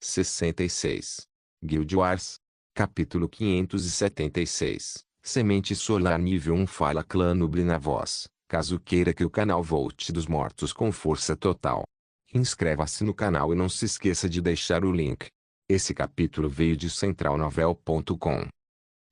66. Guild Wars. Capítulo 576. Semente Solar Nível 1. Fala Clã Nuble na voz, caso queira que o canal volte dos mortos com força total. Inscreva-se no canal e não se esqueça de deixar o link. Esse capítulo veio de centralnovel.com.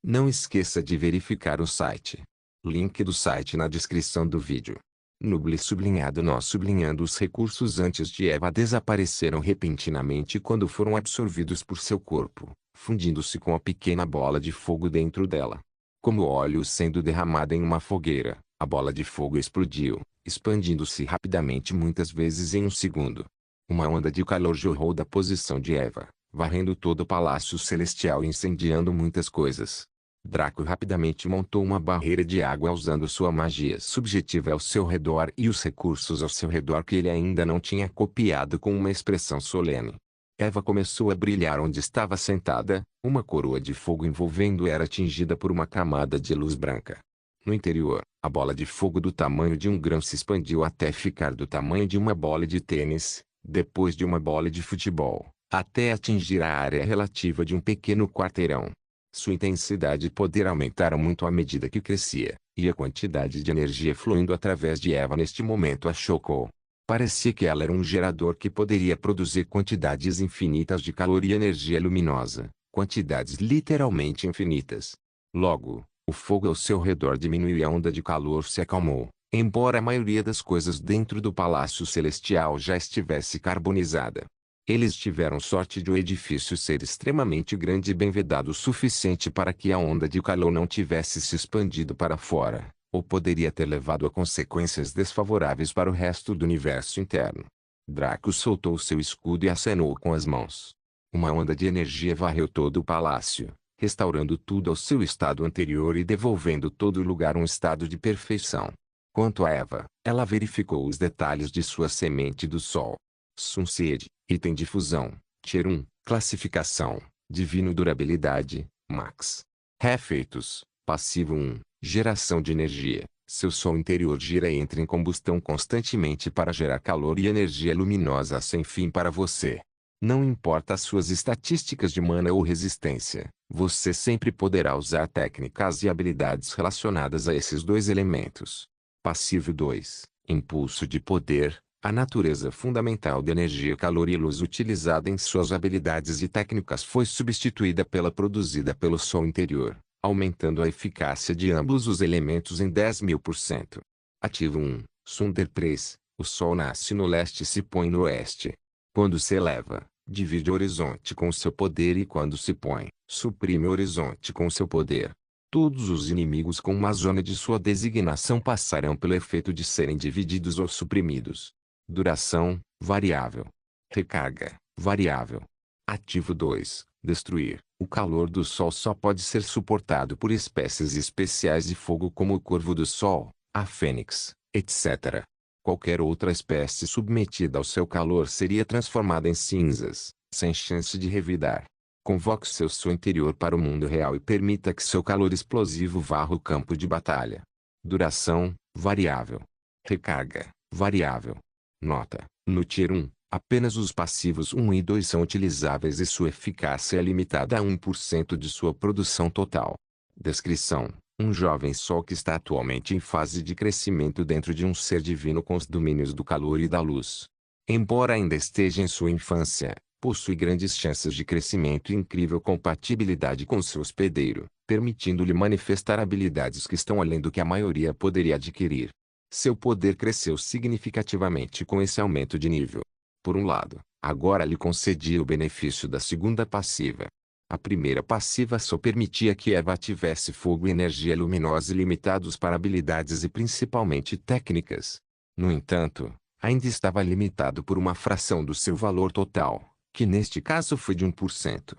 Não esqueça de verificar o site. Link do site na descrição do vídeo. Nuble sublinhado nós sublinhando os recursos antes de Eva desapareceram repentinamente quando foram absorvidos por seu corpo, fundindo-se com a pequena bola de fogo dentro dela. Como óleo sendo derramado em uma fogueira, a bola de fogo explodiu, expandindo-se rapidamente muitas vezes em um segundo. Uma onda de calor jorrou da posição de Eva, varrendo todo o palácio celestial e incendiando muitas coisas. Draco rapidamente montou uma barreira de água usando sua magia subjetiva ao seu redor e os recursos ao seu redor que ele ainda não tinha copiado com uma expressão solene. Eva começou a brilhar onde estava sentada, uma coroa de fogo envolvendo era atingida por uma camada de luz branca. No interior, a bola de fogo do tamanho de um grão se expandiu até ficar do tamanho de uma bola de tênis, depois de uma bola de futebol, até atingir a área relativa de um pequeno quarteirão. Sua intensidade e poder aumentaram muito à medida que crescia, e a quantidade de energia fluindo através de Eva neste momento a chocou. Parecia que ela era um gerador que poderia produzir quantidades infinitas de calor e energia luminosa, quantidades literalmente infinitas. Logo, o fogo ao seu redor diminuiu e a onda de calor se acalmou, embora a maioria das coisas dentro do Palácio Celestial já estivesse carbonizada. Eles tiveram sorte de o edifício ser extremamente grande e bem vedado o suficiente para que a onda de calor não tivesse se expandido para fora, ou poderia ter levado a consequências desfavoráveis para o resto do universo interno. Draco soltou seu escudo e acenou com as mãos. Uma onda de energia varreu todo o palácio, restaurando tudo ao seu estado anterior e devolvendo todo o lugar um estado de perfeição. Quanto a Eva, ela verificou os detalhes de sua semente do sol. Sunseed, item de fusão, Tier 1, classificação, divino durabilidade, max. Efeitos, passivo 1, geração de energia, seu sol interior gira e entra em combustão constantemente para gerar calor e energia luminosa sem fim para você. Não importa as suas estatísticas de mana ou resistência, você sempre poderá usar técnicas e habilidades relacionadas a esses dois elementos. Passivo 2, impulso de poder. A natureza fundamental da energia calor e luz utilizada em suas habilidades e técnicas foi substituída pela produzida pelo sol interior, aumentando a eficácia de ambos os elementos em 10.000%. Ativo 1, Sunder 3, o sol nasce no leste e se põe no oeste. Quando se eleva, divide o horizonte com seu poder e quando se põe, suprime o horizonte com seu poder. Todos os inimigos com uma zona de sua designação passarão pelo efeito de serem divididos ou suprimidos. Duração, variável. Recarga, variável. Ativo 2, destruir. O calor do sol só pode ser suportado por espécies especiais de fogo como o corvo do sol, a fênix, etc. Qualquer outra espécie submetida ao seu calor seria transformada em cinzas, sem chance de revidar. Convoque seu sol interior para o mundo real e permita que seu calor explosivo varra o campo de batalha. Duração, variável. Recarga, variável. Nota: no Tier 1, apenas os passivos 1 e 2 são utilizáveis e sua eficácia é limitada a 1% de sua produção total. Descrição: um jovem sol que está atualmente em fase de crescimento dentro de um ser divino com os domínios do calor e da luz. Embora ainda esteja em sua infância, possui grandes chances de crescimento e incrível compatibilidade com seu hospedeiro, permitindo-lhe manifestar habilidades que estão além do que a maioria poderia adquirir. Seu poder cresceu significativamente com esse aumento de nível. Por um lado, agora lhe concedia o benefício da segunda passiva. A primeira passiva só permitia que Eva tivesse fogo e energia luminosa ilimitados para habilidades e principalmente técnicas. No entanto, ainda estava limitado por uma fração do seu valor total, que neste caso foi de 1%.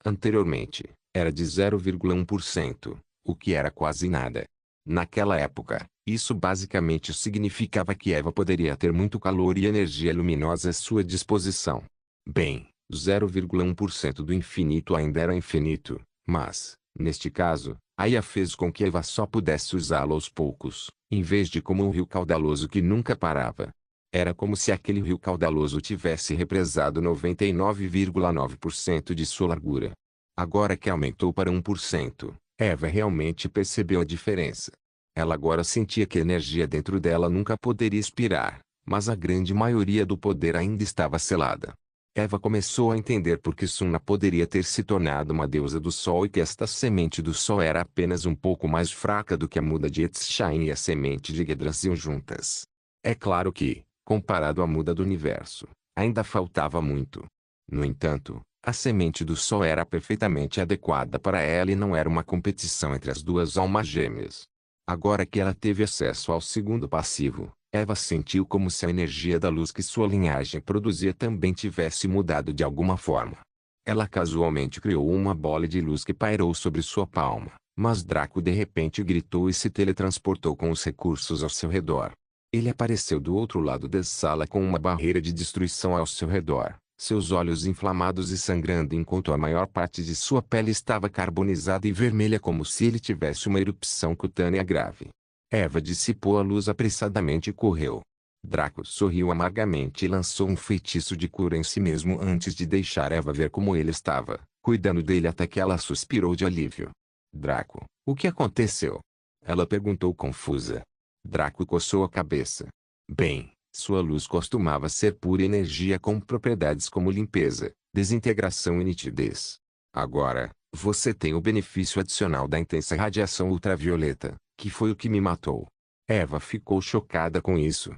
Anteriormente, era de 0,1%, o que era quase nada. Naquela época, isso basicamente significava que Eva poderia ter muito calor e energia luminosa à sua disposição. Bem, 0,1% do infinito ainda era infinito, mas, neste caso, a IA fez com que Eva só pudesse usá-lo aos poucos, em vez de como um rio caudaloso que nunca parava. Era como se aquele rio caudaloso tivesse represado 99,9% de sua largura. Agora que aumentou para 1%, Eva realmente percebeu a diferença. Ela agora sentia que a energia dentro dela nunca poderia expirar, mas a grande maioria do poder ainda estava selada. Eva começou a entender por que Sunna poderia ter se tornado uma deusa do sol e que esta semente do sol era apenas um pouco mais fraca do que a muda de Etzchain e a semente de Yggdrasil juntas. É claro que, comparado à muda do universo, ainda faltava muito. No entanto, a semente do sol era perfeitamente adequada para ela e não era uma competição entre as duas almas gêmeas. Agora que ela teve acesso ao segundo passivo, Eva sentiu como se a energia da luz que sua linhagem produzia também tivesse mudado de alguma forma. Ela casualmente criou uma bola de luz que pairou sobre sua palma, mas Draco de repente gritou e se teletransportou com os recursos ao seu redor. Ele apareceu do outro lado da sala com uma barreira de destruição ao seu redor, seus olhos inflamados e sangrando enquanto a maior parte de sua pele estava carbonizada e vermelha como se ele tivesse uma erupção cutânea grave. Eva dissipou a luz apressadamente e correu. Draco sorriu amargamente e lançou um feitiço de cura em si mesmo antes de deixar Eva ver como ele estava, cuidando dele até que ela suspirou de alívio. Draco, o que aconteceu? Ela perguntou confusa. Draco coçou a cabeça. Bem, sua luz costumava ser pura energia com propriedades como limpeza, desintegração e nitidez. Agora, você tem o benefício adicional da intensa radiação ultravioleta, que foi o que me matou. Eva ficou chocada com isso.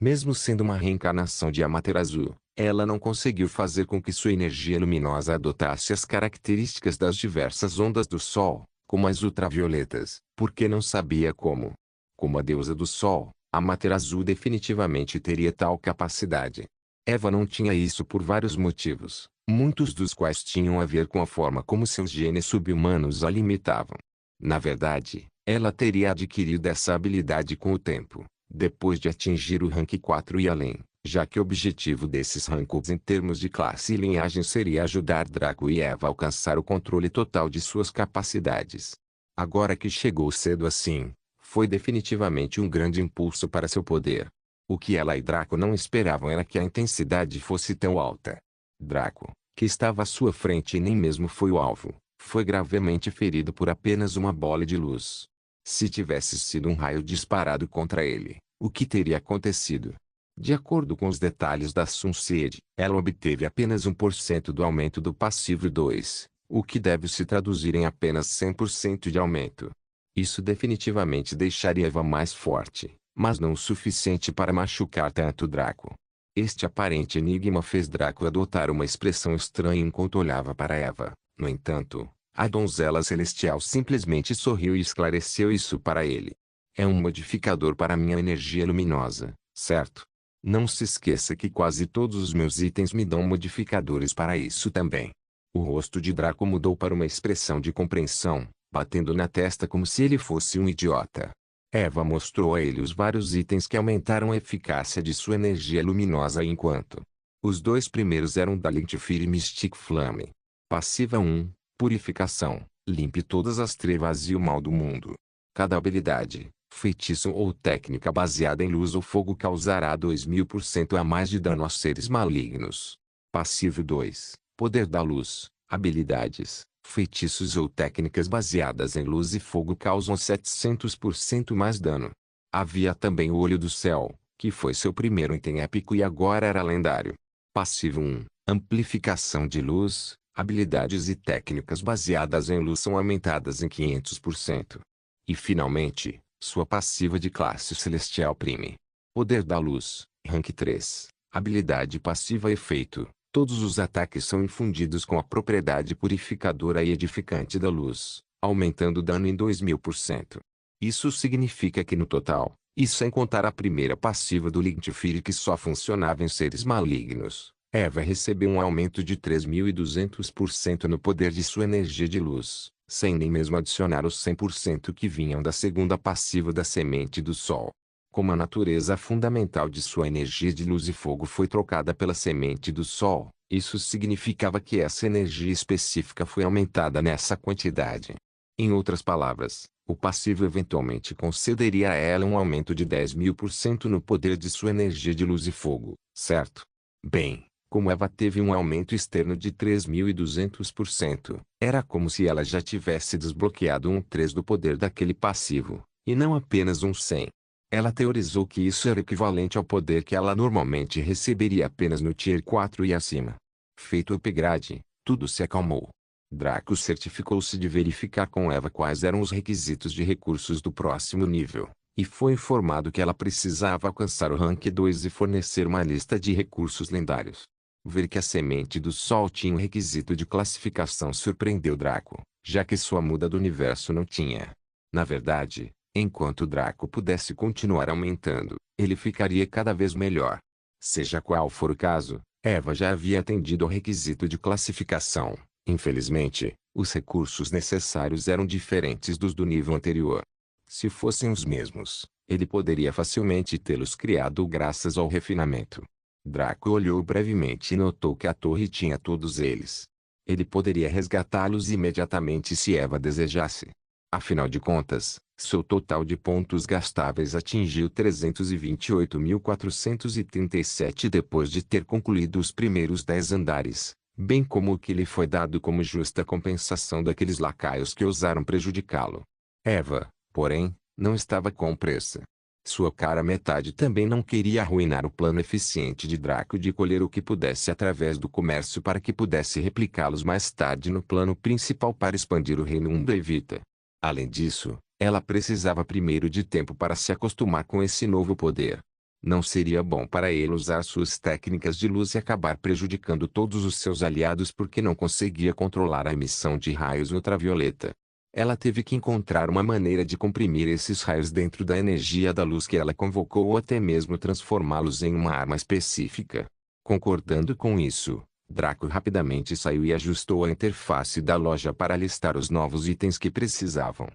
Mesmo sendo uma reencarnação de Amaterasu, ela não conseguiu fazer com que sua energia luminosa adotasse as características das diversas ondas do Sol, como as ultravioletas, porque não sabia como. Como a deusa do Sol, Amaterasu definitivamente teria tal capacidade. Eva não tinha isso por vários motivos, muitos dos quais tinham a ver com a forma como seus genes subhumanos a limitavam. Na verdade, ela teria adquirido essa habilidade com o tempo, depois de atingir o rank 4 e além, já que o objetivo desses ranks em termos de classe e linhagem seria ajudar Draco e Eva a alcançar o controle total de suas capacidades. Agora que chegou cedo assim, foi definitivamente um grande impulso para seu poder. O que ela e Draco não esperavam era que a intensidade fosse tão alta. Draco, que estava à sua frente e nem mesmo foi o alvo, foi gravemente ferido por apenas uma bola de luz. Se tivesse sido um raio disparado contra ele, o que teria acontecido? De acordo com os detalhes da Sun Seed, ela obteve apenas 1% do aumento do passivo 2, o que deve se traduzir em apenas 100% de aumento. Isso definitivamente deixaria Eva mais forte, mas não o suficiente para machucar tanto Draco. Este aparente enigma fez Draco adotar uma expressão estranha enquanto olhava para Eva. No entanto, a donzela celestial simplesmente sorriu e esclareceu isso para ele. É um modificador para minha energia luminosa, certo? Não se esqueça que quase todos os meus itens me dão modificadores para isso também. O rosto de Draco mudou para uma expressão de compreensão, batendo na testa como se ele fosse um idiota. Eva mostrou a ele os vários itens que aumentaram a eficácia de sua energia luminosa enquanto os dois primeiros eram da Linkfire Mystic Flame. Passiva 1, Purificação, limpe todas as trevas e o mal do mundo. Cada habilidade, feitiço ou técnica baseada em luz ou fogo causará 2000% a mais de dano aos seres malignos. Passivo 2, Poder da Luz, habilidades, feitiços ou técnicas baseadas em luz e fogo causam 700% mais dano. Havia também o Olho do Céu, que foi seu primeiro item épico e agora era lendário. Passivo 1, Amplificação de Luz, habilidades e técnicas baseadas em luz são aumentadas em 500%. E finalmente, sua passiva de classe Celestial Prime. Poder da Luz, rank 3, habilidade passiva efeito. Todos os ataques são infundidos com a propriedade purificadora e edificante da luz, aumentando o dano em 2000%. Isso significa que no total, e sem contar a primeira passiva do Linkfire que só funcionava em seres malignos, Eva recebeu um aumento de 3200% no poder de sua energia de luz, sem nem mesmo adicionar os 100% que vinham da segunda passiva da Semente do Sol. Como a natureza fundamental de sua energia de luz e fogo foi trocada pela Semente do Sol, isso significava que essa energia específica foi aumentada nessa quantidade. Em outras palavras, o passivo eventualmente concederia a ela um aumento de 10.000% no poder de sua energia de luz e fogo, certo? Bem, como Eva teve um aumento externo de 3.200%, era como se ela já tivesse desbloqueado um 3 do poder daquele passivo, e não apenas um 100. Ela teorizou que isso era equivalente ao poder que ela normalmente receberia apenas no Tier 4 e acima. Feito o upgrade, tudo se acalmou. Draco certificou-se de verificar com Eva quais eram os requisitos de recursos do próximo nível, e foi informado que ela precisava alcançar o Rank 2 e fornecer uma lista de recursos lendários. Ver que a semente do sol tinha um requisito de classificação surpreendeu Draco, já que sua muda do universo não tinha. Na verdade, enquanto Draco pudesse continuar aumentando, ele ficaria cada vez melhor. Seja qual for o caso, Eva já havia atendido ao requisito de classificação. Infelizmente, os recursos necessários eram diferentes dos do nível anterior. Se fossem os mesmos, ele poderia facilmente tê-los criado graças ao refinamento. Draco olhou brevemente e notou que a torre tinha todos eles. Ele poderia resgatá-los imediatamente se Eva desejasse. Afinal de contas, seu total de pontos gastáveis atingiu 328.437 depois de ter concluído os primeiros 10 andares, bem como o que lhe foi dado como justa compensação daqueles lacaios que ousaram prejudicá-lo. Eva, porém, não estava com pressa. Sua cara metade também não queria arruinar o plano eficiente de Draco de colher o que pudesse através do comércio para que pudesse replicá-los mais tarde no plano principal para expandir o reino Umbrevita. Além disso, ela precisava primeiro de tempo para se acostumar com esse novo poder. Não seria bom para ele usar suas técnicas de luz e acabar prejudicando todos os seus aliados porque não conseguia controlar a emissão de raios ultravioleta. Ela teve que encontrar uma maneira de comprimir esses raios dentro da energia da luz que ela convocou ou até mesmo transformá-los em uma arma específica. Concordando com isso, Draco rapidamente saiu e ajustou a interface da loja para listar os novos itens que precisavam.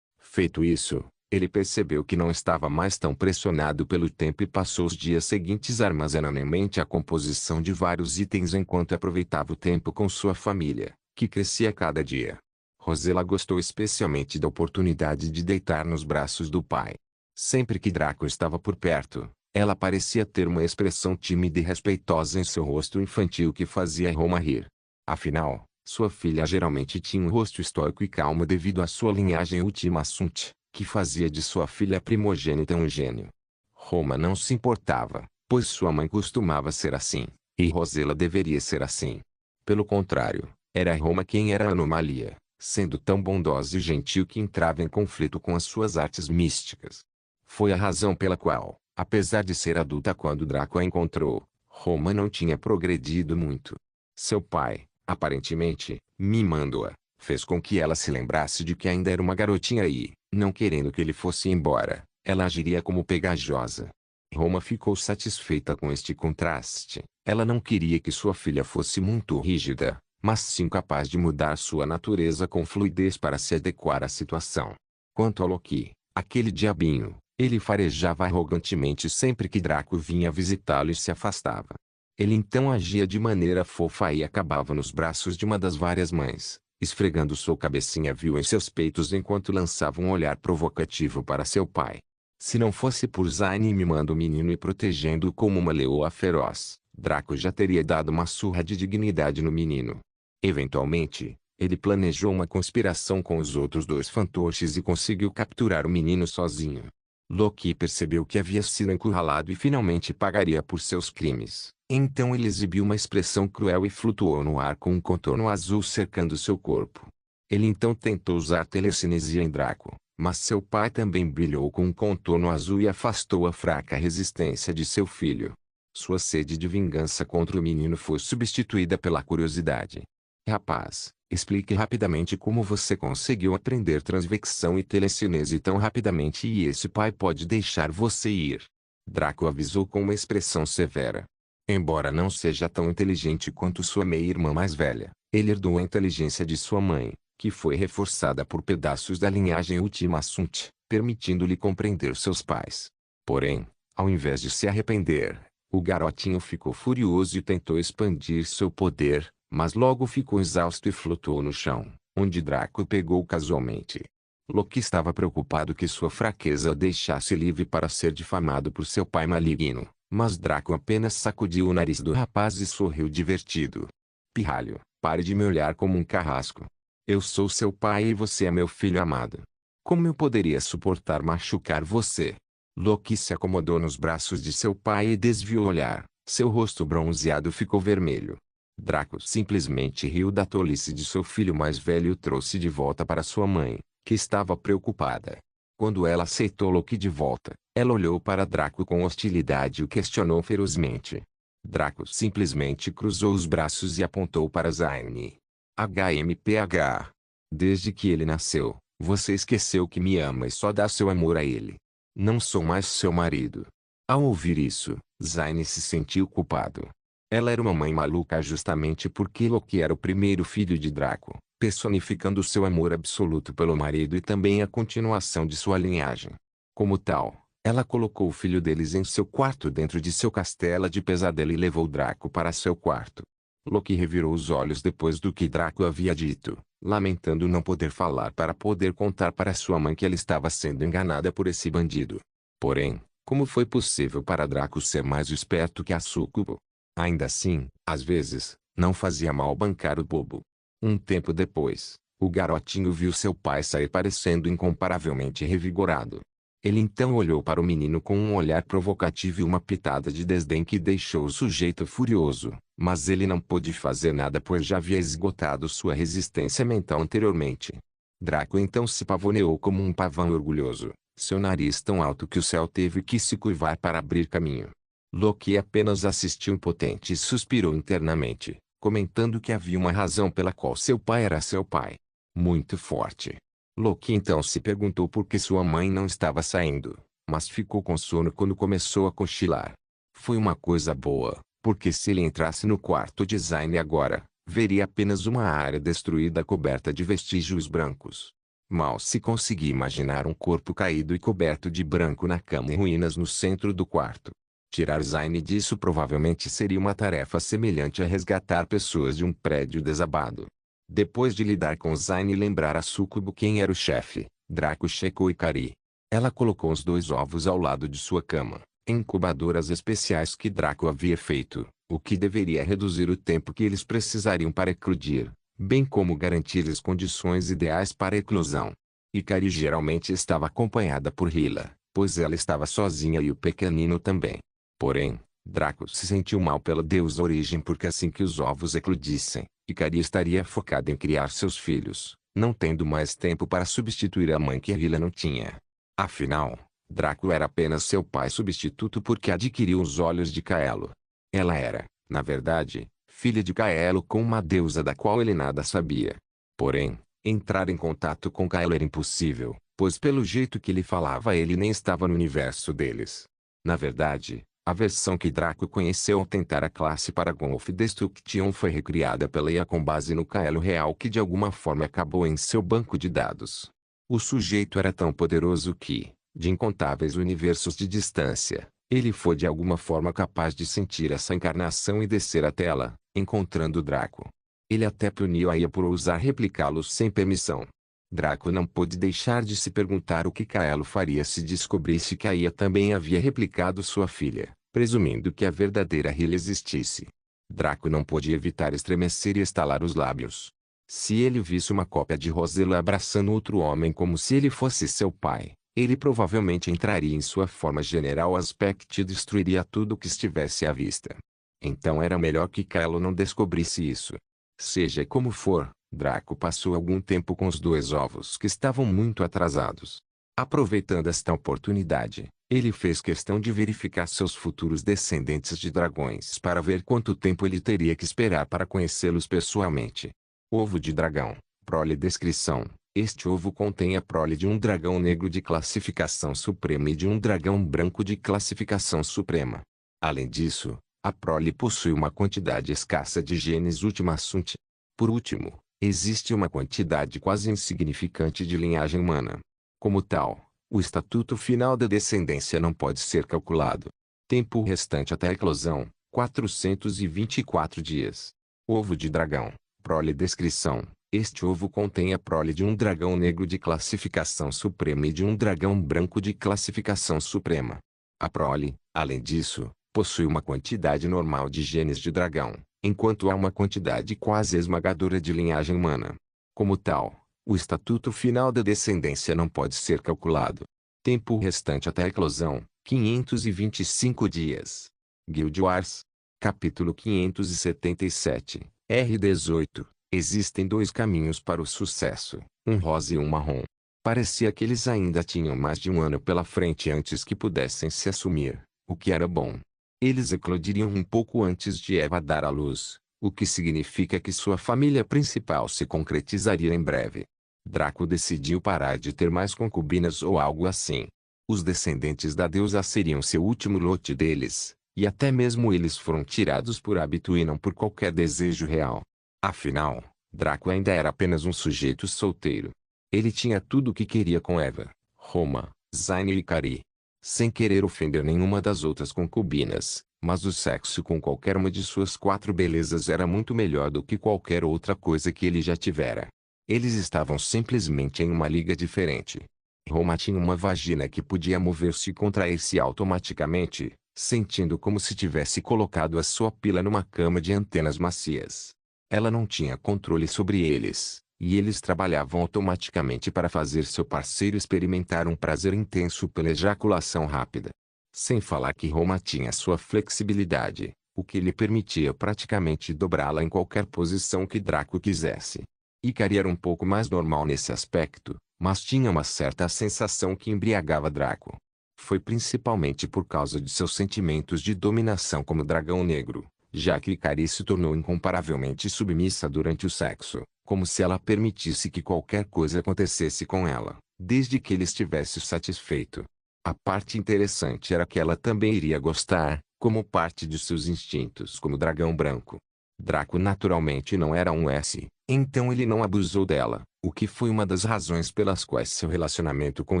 Feito isso, ele percebeu que não estava mais tão pressionado pelo tempo e passou os dias seguintes armazenando em mente a composição de vários itens enquanto aproveitava o tempo com sua família, que crescia cada dia. Rosella gostou especialmente da oportunidade de deitar nos braços do pai. Sempre que Draco estava por perto, ela parecia ter uma expressão tímida e respeitosa em seu rosto infantil que fazia Roma rir. Afinal, sua filha geralmente tinha um rosto estoico e calmo devido à sua linhagem Ultima Sunt, que fazia de sua filha primogênita um gênio. Roma não se importava, pois sua mãe costumava ser assim, e Rosella deveria ser assim. Pelo contrário, era Roma quem era a anomalia, sendo tão bondosa e gentil que entrava em conflito com as suas artes místicas. Foi a razão pela qual, apesar de ser adulta quando Draco a encontrou, Roma não tinha progredido muito. Seu pai, aparentemente, mimando-a, fez com que ela se lembrasse de que ainda era uma garotinha e, não querendo que ele fosse embora, ela agiria como pegajosa. Roma ficou satisfeita com este contraste. Ela não queria que sua filha fosse muito rígida, mas sim capaz de mudar sua natureza com fluidez para se adequar à situação. Quanto a Loki, aquele diabinho, ele farejava arrogantemente sempre que Draco vinha visitá-lo e se afastava. Ele então agia de maneira fofa e acabava nos braços de uma das várias mães, esfregando sua cabecinha vil em seus peitos enquanto lançava um olhar provocativo para seu pai. Se não fosse por Zayn mimando o menino e protegendo-o como uma leoa feroz, Draco já teria dado uma surra de dignidade no menino. Eventualmente, ele planejou uma conspiração com os outros dois fantoches e conseguiu capturar o menino sozinho. Loki percebeu que havia sido encurralado e finalmente pagaria por seus crimes. Então ele exibiu uma expressão cruel e flutuou no ar com um contorno azul cercando seu corpo. Ele então tentou usar telecinesia em Draco, mas seu pai também brilhou com um contorno azul e afastou a fraca resistência de seu filho. Sua sede de vingança contra o menino foi substituída pela curiosidade. Rapaz, explique rapidamente como você conseguiu aprender transvexão e telecinese tão rapidamente e esse pai pode deixar você ir. Draco avisou com uma expressão severa. Embora não seja tão inteligente quanto sua meia-irmã mais velha, ele herdou a inteligência de sua mãe, que foi reforçada por pedaços da linhagem Ultima Sunt, permitindo-lhe compreender seus pais. Porém, ao invés de se arrepender, o garotinho ficou furioso e tentou expandir seu poder, mas logo ficou exausto e flutuou no chão. onde Draco pegou casualmente. Loki estava preocupado que sua fraqueza o deixasse livre para ser difamado por seu pai maligno, mas Draco apenas sacudiu o nariz do rapaz e sorriu divertido. Pirralho, pare de me olhar como um carrasco. Eu sou seu pai e você é meu filho amado. Como eu poderia suportar machucar você? Loki se acomodou nos braços de seu pai e desviou o olhar. Seu rosto bronzeado ficou vermelho. Draco simplesmente riu da tolice de seu filho mais velho e o trouxe de volta para sua mãe, que estava preocupada. Quando ela aceitou Loki de volta, ela olhou para Draco com hostilidade e o questionou ferozmente. Draco simplesmente cruzou os braços e apontou para Zayn. HMPH. Desde que ele nasceu, você esqueceu que me ama e só dá seu amor a ele. Não sou mais seu marido. Ao ouvir isso, Zayn se sentiu culpado. Ela era uma mãe maluca justamente porque Loki era o primeiro filho de Draco, personificando seu amor absoluto pelo marido e também a continuação de sua linhagem. Como tal, ela colocou o filho deles em seu quarto dentro de seu castelo de pesadelo e levou Draco para seu quarto. Loki revirou os olhos depois do que Draco havia dito, lamentando não poder falar para poder contar para sua mãe que ela estava sendo enganada por esse bandido. Porém, como foi possível para Draco ser mais esperto que a Sucubo? Ainda assim, às vezes, não fazia mal bancar o bobo. Um tempo depois, o garotinho viu seu pai sair parecendo incomparavelmente revigorado. Ele então olhou para o menino com um olhar provocativo e uma pitada de desdém que deixou o sujeito furioso, mas ele não pôde fazer nada pois já havia esgotado sua resistência mental anteriormente. Draco então se pavoneou como um pavão orgulhoso, seu nariz tão alto que o céu teve que se curvar para abrir caminho. Loki apenas assistiu impotente e suspirou internamente, comentando que havia uma razão pela qual seu pai era seu pai. Muito forte. Loki então se perguntou por que sua mãe não estava saindo, mas ficou com sono quando começou a cochilar. Foi uma coisa boa, porque se ele entrasse no quarto de Zayn agora, veria apenas uma área destruída coberta de vestígios brancos. Mal se conseguia imaginar um corpo caído e coberto de branco na cama em ruínas no centro do quarto. Tirar Zayn disso provavelmente seria uma tarefa semelhante a resgatar pessoas de um prédio desabado. Depois de lidar com Zayn e lembrar a Sucubo quem era o chefe, Draco checou Ikari. Ela colocou os 2 ovos ao lado de sua cama, em incubadoras especiais que Draco havia feito, o que deveria reduzir o tempo que eles precisariam para eclodir, bem como garantir-lhes condições ideais para a eclosão. Ikari geralmente estava acompanhada por Hila, pois ela estava sozinha e o pequenino também. Porém, Draco se sentiu mal pela deusa origem porque assim que os ovos eclodissem, Ikari estaria focada em criar seus filhos, não tendo mais tempo para substituir a mãe que Hila não tinha. Afinal, Draco era apenas seu pai substituto porque adquiriu os olhos de Kaelo. Ela era, na verdade, filha de Kaelo com uma deusa da qual ele nada sabia. Porém, entrar em contato com Kaelo era impossível, pois pelo jeito que ele falava ele nem estava no universo deles. Na verdade, a versão que Draco conheceu ao tentar a classe Paragon of Destruction foi recriada pela IA com base no Kaelo real que de alguma forma acabou em seu banco de dados. O sujeito era tão poderoso que, de incontáveis universos de distância, ele foi de alguma forma capaz de sentir essa encarnação e descer até ela, encontrando Draco. Ele até puniu a IA por ousar replicá-los sem permissão. Draco não pôde deixar de se perguntar o que Kaelo faria se descobrisse que a IA também havia replicado sua filha, presumindo que a verdadeira Hylia existisse. Draco não pôde evitar estremecer e estalar os lábios. Se ele visse uma cópia de Rosella abraçando outro homem como se ele fosse seu pai, ele provavelmente entraria em sua forma General Aspect e destruiria tudo que estivesse à vista. Então era melhor que Kaelo não descobrisse isso. Seja como for, Draco passou algum tempo com os 2 ovos que estavam muito atrasados. Aproveitando esta oportunidade, ele fez questão de verificar seus futuros descendentes de dragões para ver quanto tempo ele teria que esperar para conhecê-los pessoalmente. Ovo de dragão, prole descrição. Este ovo contém a prole de um dragão negro de classificação suprema e de um dragão branco de classificação suprema. Além disso, a prole possui uma quantidade escassa de genes Ultima Sunt. Por último, existe uma quantidade quase insignificante de linhagem humana. Como tal, o estatuto final da descendência não pode ser calculado. Tempo restante até a eclosão, 424 dias. Ovo de dragão, prole descrição. Este ovo contém a prole de um dragão negro de classificação suprema e de um dragão branco de classificação suprema. A prole, além disso, possui uma quantidade normal de genes de dragão, enquanto há uma quantidade quase esmagadora de linhagem humana. Como tal, o estatuto final da descendência não pode ser calculado. Tempo restante até a eclosão, 525 dias. Guild Wars. Capítulo 577, R18. Existem dois caminhos para o sucesso, um rosa e um marrom. Parecia que eles ainda tinham mais de um ano pela frente antes que pudessem se assumir, o que era bom. Eles eclodiriam um pouco antes de Eva dar à luz, o que significa que sua família principal se concretizaria em breve. Draco decidiu parar de ter mais concubinas ou algo assim. Os descendentes da deusa seriam seu último lote deles, e até mesmo eles foram tirados por hábito e não por qualquer desejo real. Afinal, Draco ainda era apenas um sujeito solteiro. Ele tinha tudo o que queria com Eva, Roma, Zayn e Ikari. Sem querer ofender nenhuma das outras concubinas, mas o sexo com qualquer uma de suas 4 belezas era muito melhor do que qualquer outra coisa que ele já tivera. Eles estavam simplesmente em uma liga diferente. Roma tinha uma vagina que podia mover-se e contrair-se automaticamente, sentindo como se tivesse colocado a sua pila numa cama de antenas macias. Ela não tinha controle sobre eles, e eles trabalhavam automaticamente para fazer seu parceiro experimentar um prazer intenso pela ejaculação rápida. Sem falar que Roma tinha sua flexibilidade, o que lhe permitia praticamente dobrá-la em qualquer posição que Draco quisesse. Ikari era um pouco mais normal nesse aspecto, mas tinha uma certa sensação que embriagava Draco. Foi principalmente por causa de seus sentimentos de dominação como dragão negro, já que Ikari se tornou incomparavelmente submissa durante o sexo, como se ela permitisse que qualquer coisa acontecesse com ela, desde que ele estivesse satisfeito. A parte interessante era que ela também iria gostar, como parte de seus instintos como dragão branco. Draco naturalmente não era um S, então ele não abusou dela, o que foi uma das razões pelas quais seu relacionamento com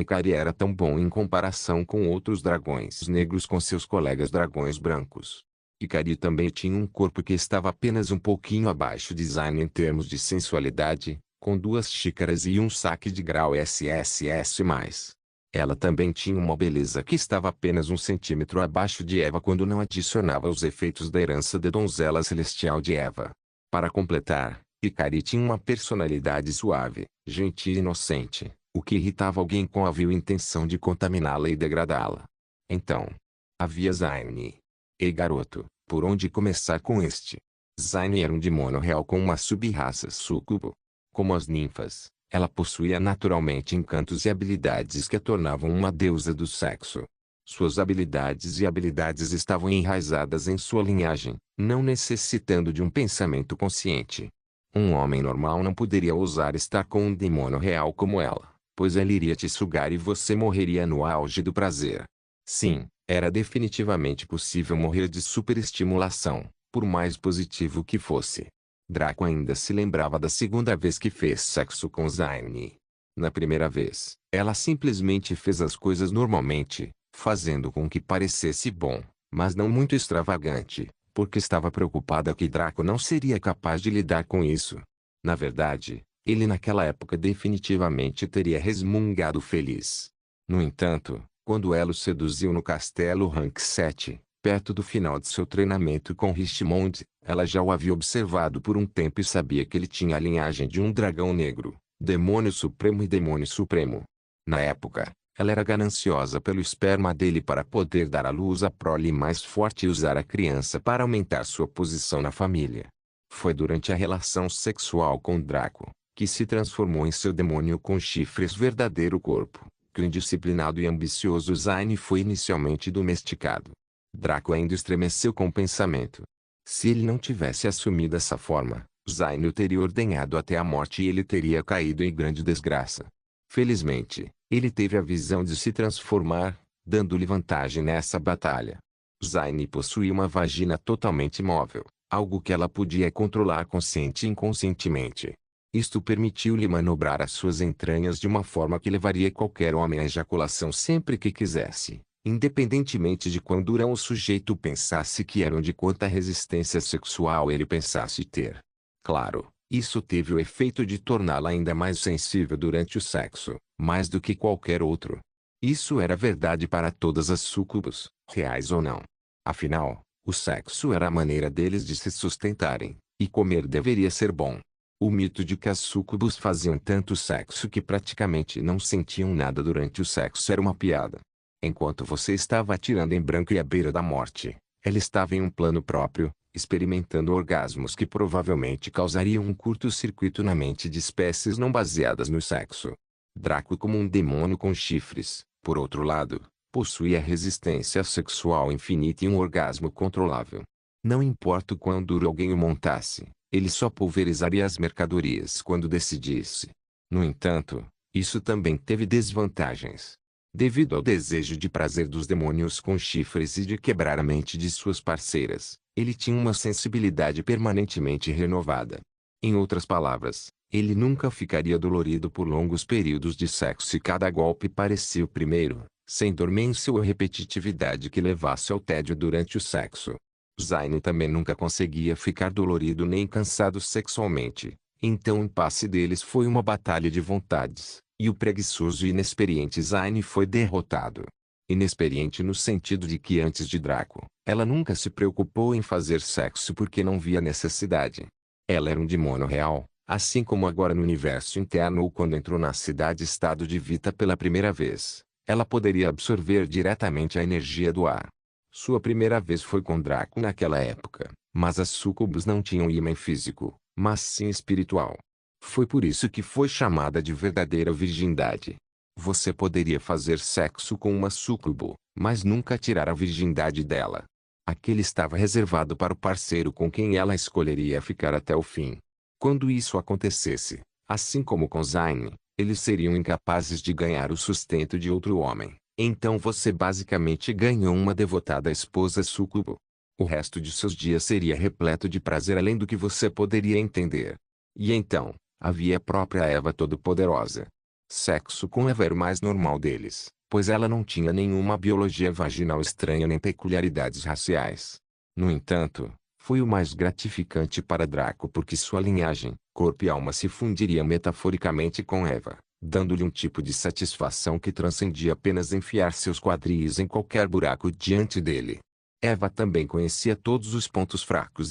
Ikari era tão bom em comparação com outros dragões negros com seus colegas dragões brancos. Ikari também tinha um corpo que estava apenas um pouquinho abaixo de Zayn em termos de sensualidade, com 2 xícaras e um saque de grau SSS+. Ela também tinha uma beleza que estava apenas 1 centímetro abaixo de Eva quando não adicionava os efeitos da herança de donzela celestial de Eva. Para completar, Ikari tinha uma personalidade suave, gentil e inocente, o que irritava alguém com a vil intenção de contaminá-la e degradá-la. Então, havia Zayn. Ei garoto, por onde começar com este? Zayn era um demônio real com uma sub-raça súcubo. Como as ninfas, ela possuía naturalmente encantos e habilidades que a tornavam uma deusa do sexo. Suas habilidades e habilidades estavam enraizadas em sua linhagem, não necessitando de um pensamento consciente. Um homem normal não poderia ousar estar com um demônio real como ela, pois ele iria te sugar e você morreria no auge do prazer. Sim, era definitivamente possível morrer de superestimulação, por mais positivo que fosse. Draco ainda se lembrava da segunda vez que fez sexo com Zayn. Na primeira vez, ela simplesmente fez as coisas normalmente, fazendo com que parecesse bom, mas não muito extravagante, porque estava preocupada que Draco não seria capaz de lidar com isso. Na verdade, ele naquela época definitivamente teria resmungado feliz. No entanto, quando ela o seduziu no castelo Rank 7, perto do final de seu treinamento com Richmond, ela já o havia observado por um tempo e sabia que ele tinha a linhagem de um dragão negro, demônio supremo e demônio supremo. Na época, ela era gananciosa pelo esperma dele para poder dar à luz a prole mais forte e usar a criança para aumentar sua posição na família. Foi durante a relação sexual com Draco, que se transformou em seu demônio com chifres verdadeiro corpo, que o indisciplinado e ambicioso Zayn foi inicialmente domesticado. Draco ainda estremeceu com o pensamento. Se ele não tivesse assumido essa forma, Zayn o teria ordenhado até a morte e ele teria caído em grande desgraça. Felizmente, ele teve a visão de se transformar, dando-lhe vantagem nessa batalha. Zayn possuía uma vagina totalmente móvel, algo que ela podia controlar consciente e inconscientemente. Isto permitiu-lhe manobrar as suas entranhas de uma forma que levaria qualquer homem à ejaculação sempre que quisesse, independentemente de quão durão o sujeito pensasse que era ou de quanta resistência sexual ele pensasse ter. Claro, Isso teve o efeito de torná-la ainda mais sensível durante o sexo, mais do que qualquer outro. Isso era verdade para todas as súcubos, reais ou não. Afinal, o sexo era a maneira deles de se sustentarem, e comer deveria ser bom. O mito de que as súcubos faziam tanto sexo que praticamente não sentiam nada durante o sexo era uma piada. Enquanto você estava atirando em branco e à beira da morte, ela estava em um plano próprio, experimentando orgasmos que provavelmente causariam um curto-circuito na mente de espécies não baseadas no sexo. Draco, como um demônio com chifres, por outro lado, possuía resistência sexual infinita e um orgasmo controlável. Não importa o quão duro alguém o montasse, ele só pulverizaria as mercadorias quando decidisse. No entanto, isso também teve desvantagens. Devido ao desejo de prazer dos demônios com chifres e de quebrar a mente de suas parceiras, ele tinha uma sensibilidade permanentemente renovada. Em outras palavras, ele nunca ficaria dolorido por longos períodos de sexo e cada golpe parecia o primeiro, sem dormência ou repetitividade que levasse ao tédio durante o sexo. Zayn também nunca conseguia ficar dolorido nem cansado sexualmente, então o impasse deles foi uma batalha de vontades, e o preguiçoso e inexperiente Zayn foi derrotado. Inexperiente no sentido de que antes de Draco, ela nunca se preocupou em fazer sexo porque não via necessidade. Ela era um demônio real, assim como agora no universo interno ou quando entrou na cidade-estado de Vita pela primeira vez. Ela poderia absorver diretamente a energia do ar. Sua primeira vez foi com Draco naquela época, mas as súcubos não tinham ímã físico, mas sim espiritual. Foi por isso que foi chamada de verdadeira virgindade. Você poderia fazer sexo com uma súcubo, mas nunca tirar a virgindade dela. Aquele estava reservado para o parceiro com quem ela escolheria ficar até o fim. Quando isso acontecesse, assim como com Zayn, eles seriam incapazes de ganhar o sustento de outro homem. Então você basicamente ganhou uma devotada esposa súcubo. O resto de seus dias seria repleto de prazer além do que você poderia entender. E então, havia a própria Eva Todo-Poderosa. Sexo com Eva era o mais normal deles, pois ela não tinha nenhuma biologia vaginal estranha nem peculiaridades raciais. No entanto, foi o mais gratificante para Draco porque sua linhagem, corpo e alma se fundiria metaforicamente com Eva, dando-lhe um tipo de satisfação que transcendia apenas enfiar seus quadris em qualquer buraco diante dele. Eva também conhecia todos os pontos fracos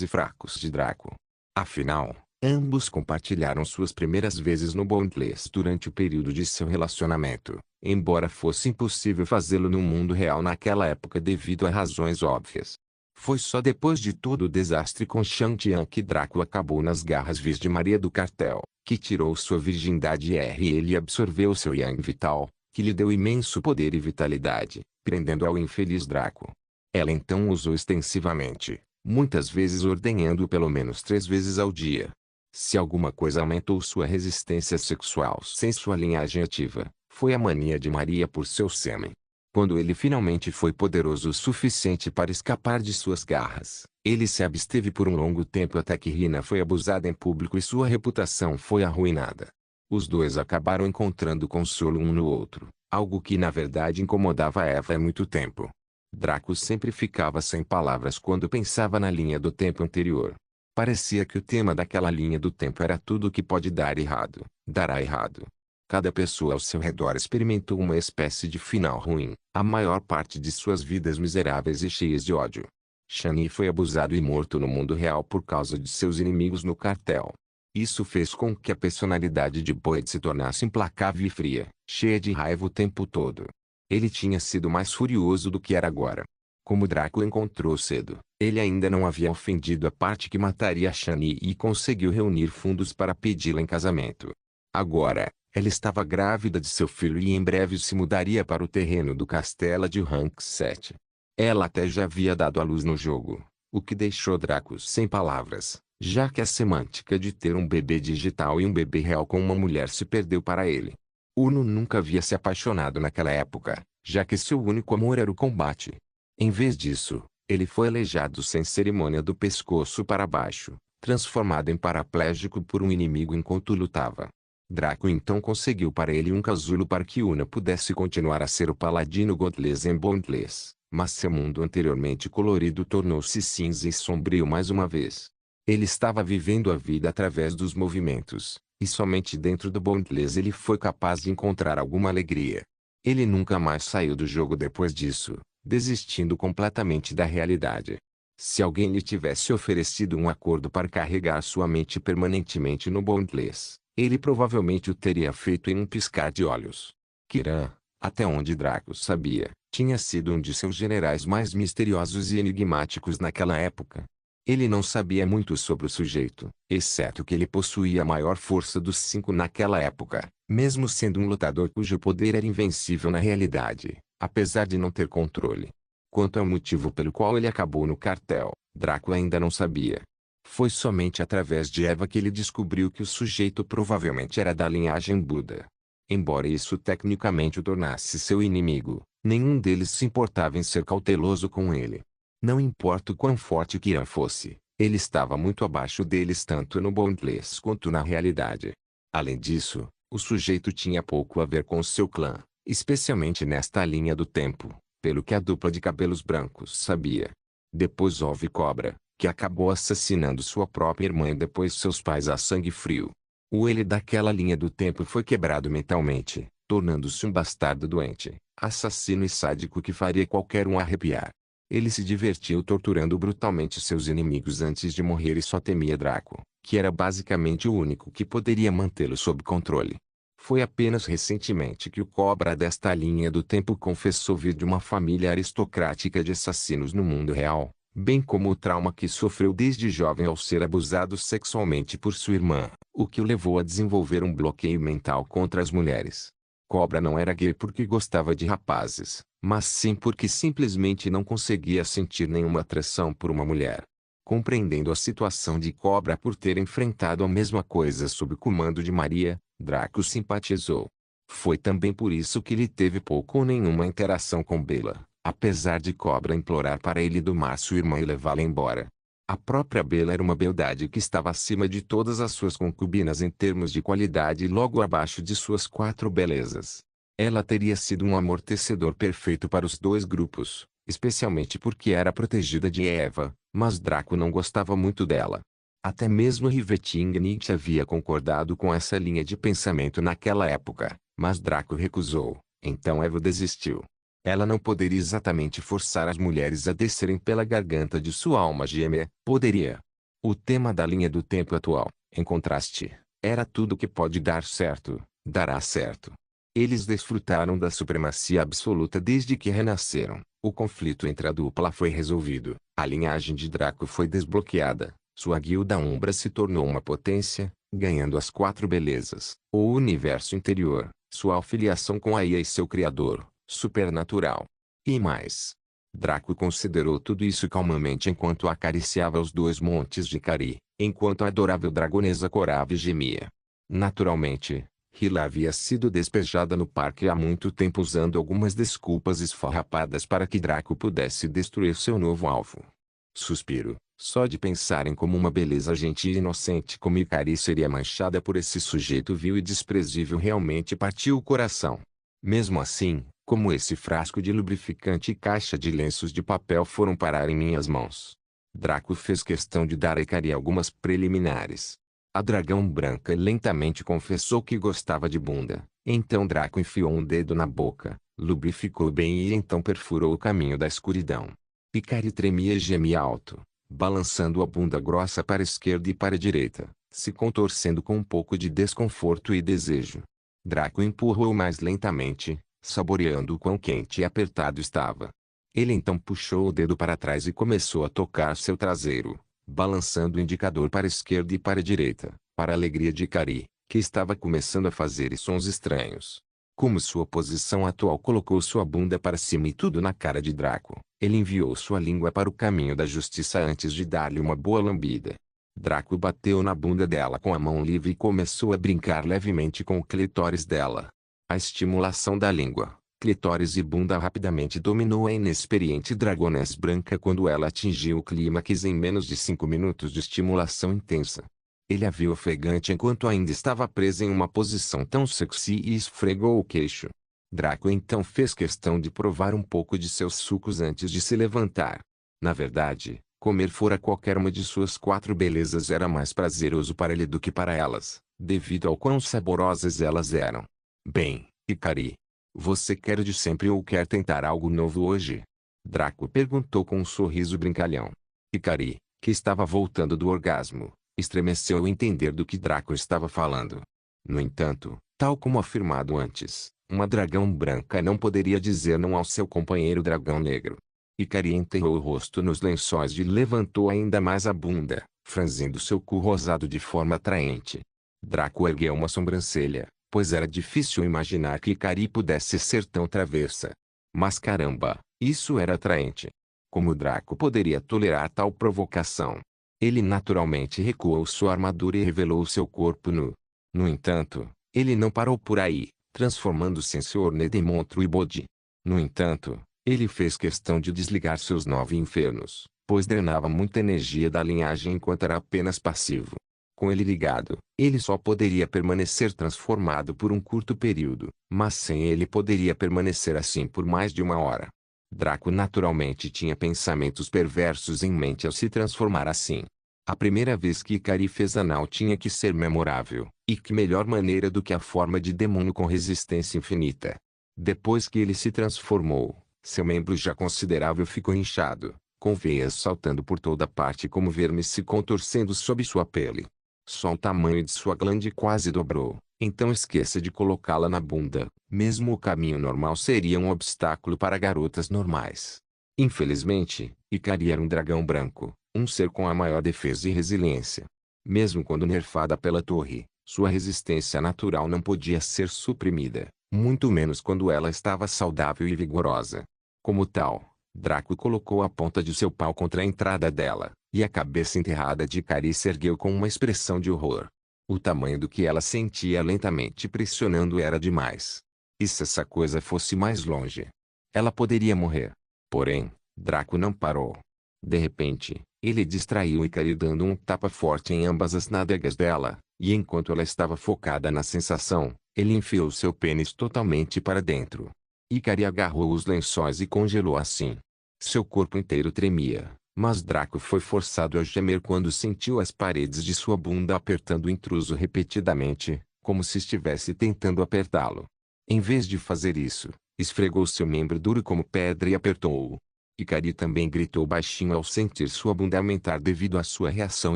de Draco. Afinal, ambos compartilharam suas primeiras vezes no Boundless durante o período de seu relacionamento, embora fosse impossível fazê-lo no mundo real naquela época devido a razões óbvias. Foi só depois de todo o desastre com Shantian que Draco acabou nas garras vis de Maria do Cartel, que tirou sua virgindade e ele absorveu seu Yang vital, que lhe deu imenso poder e vitalidade, prendendo ao infeliz Draco. Ela então usou extensivamente, muitas vezes ordenhando pelo menos 3 vezes ao dia. Se alguma coisa aumentou sua resistência sexual sem sua linhagem ativa, foi a mania de Maria por seu sêmen. Quando ele finalmente foi poderoso o suficiente para escapar de suas garras, ele se absteve por um longo tempo até que Rina foi abusada em público e sua reputação foi arruinada. Os dois acabaram encontrando consolo um no outro, algo que na verdade incomodava Eva há muito tempo. Draco sempre ficava sem palavras quando pensava na linha do tempo anterior. Parecia que o tema daquela linha do tempo era tudo o que pode dar errado, dará errado. Cada pessoa ao seu redor experimentou uma espécie de final ruim, a maior parte de suas vidas miseráveis e cheias de ódio. Shani foi abusado e morto no mundo real por causa de seus inimigos no cartel. Isso fez com que a personalidade de Boyd se tornasse implacável e fria, cheia de raiva o tempo todo. Ele tinha sido mais furioso do que era agora. Como Draco encontrou cedo, ele ainda não havia ofendido a parte que mataria Shani e conseguiu reunir fundos para pedi-la em casamento. Agora, ela estava grávida de seu filho e em breve se mudaria para o terreno do castelo de Rank 7. Ela até já havia dado à luz no jogo, o que deixou Draco sem palavras, já que a semântica de ter um bebê digital e um bebê real com uma mulher se perdeu para ele. Uno nunca havia se apaixonado naquela época, já que seu único amor era o combate. Em vez disso, ele foi aleijado sem cerimônia do pescoço para baixo, transformado em paraplégico por um inimigo enquanto lutava. Draco então conseguiu para ele um casulo para que Una pudesse continuar a ser o paladino Godless em Boundless, mas seu mundo anteriormente colorido tornou-se cinza e sombrio mais uma vez. Ele estava vivendo a vida através dos movimentos, e somente dentro do Bondless ele foi capaz de encontrar alguma alegria. Ele nunca mais saiu do jogo depois disso, desistindo completamente da realidade. Se alguém lhe tivesse oferecido um acordo para carregar sua mente permanentemente no Bondless, ele provavelmente o teria feito em um piscar de olhos. Kiran, até onde Draco sabia, tinha sido um de seus generais mais misteriosos e enigmáticos naquela época. Ele não sabia muito sobre o sujeito, exceto que ele possuía a maior força dos 5 naquela época, mesmo sendo um lutador cujo poder era invencível na realidade, apesar de não ter controle. Quanto ao motivo pelo qual ele acabou no cartel, Draco ainda não sabia. Foi somente através de Eva que ele descobriu que o sujeito provavelmente era da linhagem Buda. Embora isso tecnicamente o tornasse seu inimigo, nenhum deles se importava em ser cauteloso com ele. Não importa o quão forte Kiran fosse, ele estava muito abaixo deles tanto no Bondless quanto na realidade. Além disso, o sujeito tinha pouco a ver com seu clã, especialmente nesta linha do tempo, pelo que a dupla de cabelos brancos sabia. Depois houve Cobra, que acabou assassinando sua própria irmã e depois seus pais a sangue frio. O ele daquela linha do tempo foi quebrado mentalmente, tornando-se um bastardo doente, assassino e sádico que faria qualquer um arrepiar. Ele se divertiu torturando brutalmente seus inimigos antes de morrer e só temia Draco, que era basicamente o único que poderia mantê-lo sob controle. Foi apenas recentemente que o Cobra desta linha do tempo confessou vir de uma família aristocrática de assassinos no mundo real, bem como o trauma que sofreu desde jovem ao ser abusado sexualmente por sua irmã, o que o levou a desenvolver um bloqueio mental contra as mulheres. Cobra não era gay porque gostava de rapazes, mas sim porque simplesmente não conseguia sentir nenhuma atração por uma mulher. Compreendendo a situação de Cobra por ter enfrentado a mesma coisa sob o comando de Maria, Draco simpatizou. Foi também por isso que ele teve pouco ou nenhuma interação com Bella, apesar de Cobra implorar para ele domar sua irmã e levá-la embora. A própria Bella era uma beldade que estava acima de todas as suas concubinas em termos de qualidade e logo abaixo de suas 4 belezas. Ela teria sido um amortecedor perfeito para os dois grupos, especialmente porque era protegida de Eva, mas Draco não gostava muito dela. Até mesmo Riveting Nietzsche havia concordado com essa linha de pensamento naquela época, mas Draco recusou, então Eva desistiu. Ela não poderia exatamente forçar as mulheres a descerem pela garganta de sua alma gêmea, poderia. O tema da linha do tempo atual, em contraste, era tudo que pode dar certo, dará certo. Eles desfrutaram da supremacia absoluta desde que renasceram. O conflito entre a dupla foi resolvido, a linhagem de Draco foi desbloqueada, sua guilda Umbra se tornou uma potência, ganhando as 4 belezas, o universo interior, sua afiliação com Aia e seu criador, supernatural. E mais. Draco considerou tudo isso calmamente enquanto acariciava os 2 montes de Cari, enquanto a adorável dragonesa corava e gemia. Naturalmente, Hila havia sido despejada no parque há muito tempo usando algumas desculpas esfarrapadas para que Draco pudesse destruir seu novo alvo. Suspiro, só de pensar em como uma beleza gentil e inocente como Ikari seria manchada por esse sujeito vil e desprezível realmente partiu o coração. Mesmo assim, como esse frasco de lubrificante e caixa de lenços de papel foram parar em minhas mãos? Draco fez questão de dar a Ikari algumas preliminares. A dragão branca lentamente confessou que gostava de bunda. Então Draco enfiou um dedo na boca, lubrificou bem e então perfurou o caminho da escuridão. Ikari tremia e gemia alto, balançando a bunda grossa para a esquerda e para a direita, se contorcendo com um pouco de desconforto e desejo. Draco empurrou mais lentamente, saboreando o quão quente e apertado estava. Ele então puxou o dedo para trás e começou a tocar seu traseiro, balançando o indicador para a esquerda e para a direita, para a alegria de Ikari, que estava começando a fazer sons estranhos. Como sua posição atual colocou sua bunda para cima e tudo na cara de Draco, ele enviou sua língua para o caminho da justiça antes de dar-lhe uma boa lambida. Draco bateu na bunda dela com a mão livre e começou a brincar levemente com o clitóris dela. A estimulação da língua, clitóris e bunda rapidamente dominou a inexperiente dragoness branca quando ela atingiu o clímax em menos de 5 minutos de estimulação intensa. Ele a viu ofegante enquanto ainda estava presa em uma posição tão sexy e esfregou o queixo. Draco então fez questão de provar um pouco de seus sucos antes de se levantar. Na verdade, Comer fora qualquer uma de suas 4 belezas era mais prazeroso para ele do que para elas, devido ao quão saborosas elas eram. Bem, Hikari, você quer de sempre ou quer tentar algo novo hoje? Draco perguntou com um sorriso brincalhão. Hikari, que estava voltando do orgasmo, estremeceu ao entender do que Draco estava falando. No entanto, tal como afirmado antes, uma dragão branca não poderia dizer não ao seu companheiro dragão negro. Hikari enterrou o rosto nos lençóis e levantou ainda mais a bunda, franzindo seu cu rosado de forma atraente. Draco ergueu uma sobrancelha, pois era difícil imaginar que Hikari pudesse ser tão travessa. Mas caramba, isso era atraente. Como Draco poderia tolerar tal provocação? Ele naturalmente recuou sua armadura e revelou seu corpo nu. No entanto, ele não parou por aí, transformando-se em Sr. Nedemontro e Bode. No entanto, ele fez questão de desligar seus 9 infernos, pois drenava muita energia da linhagem enquanto era apenas passivo. Com ele ligado, ele só poderia permanecer transformado por um curto período, mas sem ele poderia permanecer assim por mais de 1 hora. Draco naturalmente tinha pensamentos perversos em mente ao se transformar assim. A primeira vez que Hikari fez anal tinha que ser memorável, e que melhor maneira do que a forma de demônio com resistência infinita. Depois que ele se transformou, seu membro já considerável ficou inchado, com veias saltando por toda parte como vermes se contorcendo sob sua pele. Só o tamanho de sua glande quase dobrou, então esqueça de colocá-la na bunda. Mesmo o caminho normal seria um obstáculo para garotas normais. Infelizmente, Hikari era um dragão branco, um ser com a maior defesa e resiliência. Mesmo quando nerfada pela torre, sua resistência natural não podia ser suprimida, muito menos quando ela estava saudável e vigorosa. Como tal, Draco colocou a ponta de seu pau contra a entrada dela, e a cabeça enterrada de Hikari se ergueu com uma expressão de horror. O tamanho do que ela sentia lentamente pressionando era demais. E se essa coisa fosse mais longe? Ela poderia morrer. Porém, Draco não parou. De repente, ele distraiu Hikari dando um tapa forte em ambas as nádegas dela, e enquanto ela estava focada na sensação, ele enfiou seu pênis totalmente para dentro. Hikari agarrou os lençóis e congelou assim. Seu corpo inteiro tremia, mas Draco foi forçado a gemer quando sentiu as paredes de sua bunda apertando o intruso repetidamente, como se estivesse tentando apertá-lo. Em vez de fazer isso, esfregou seu membro duro como pedra e apertou-o. Hikari também gritou baixinho ao sentir sua bunda aumentar devido à sua reação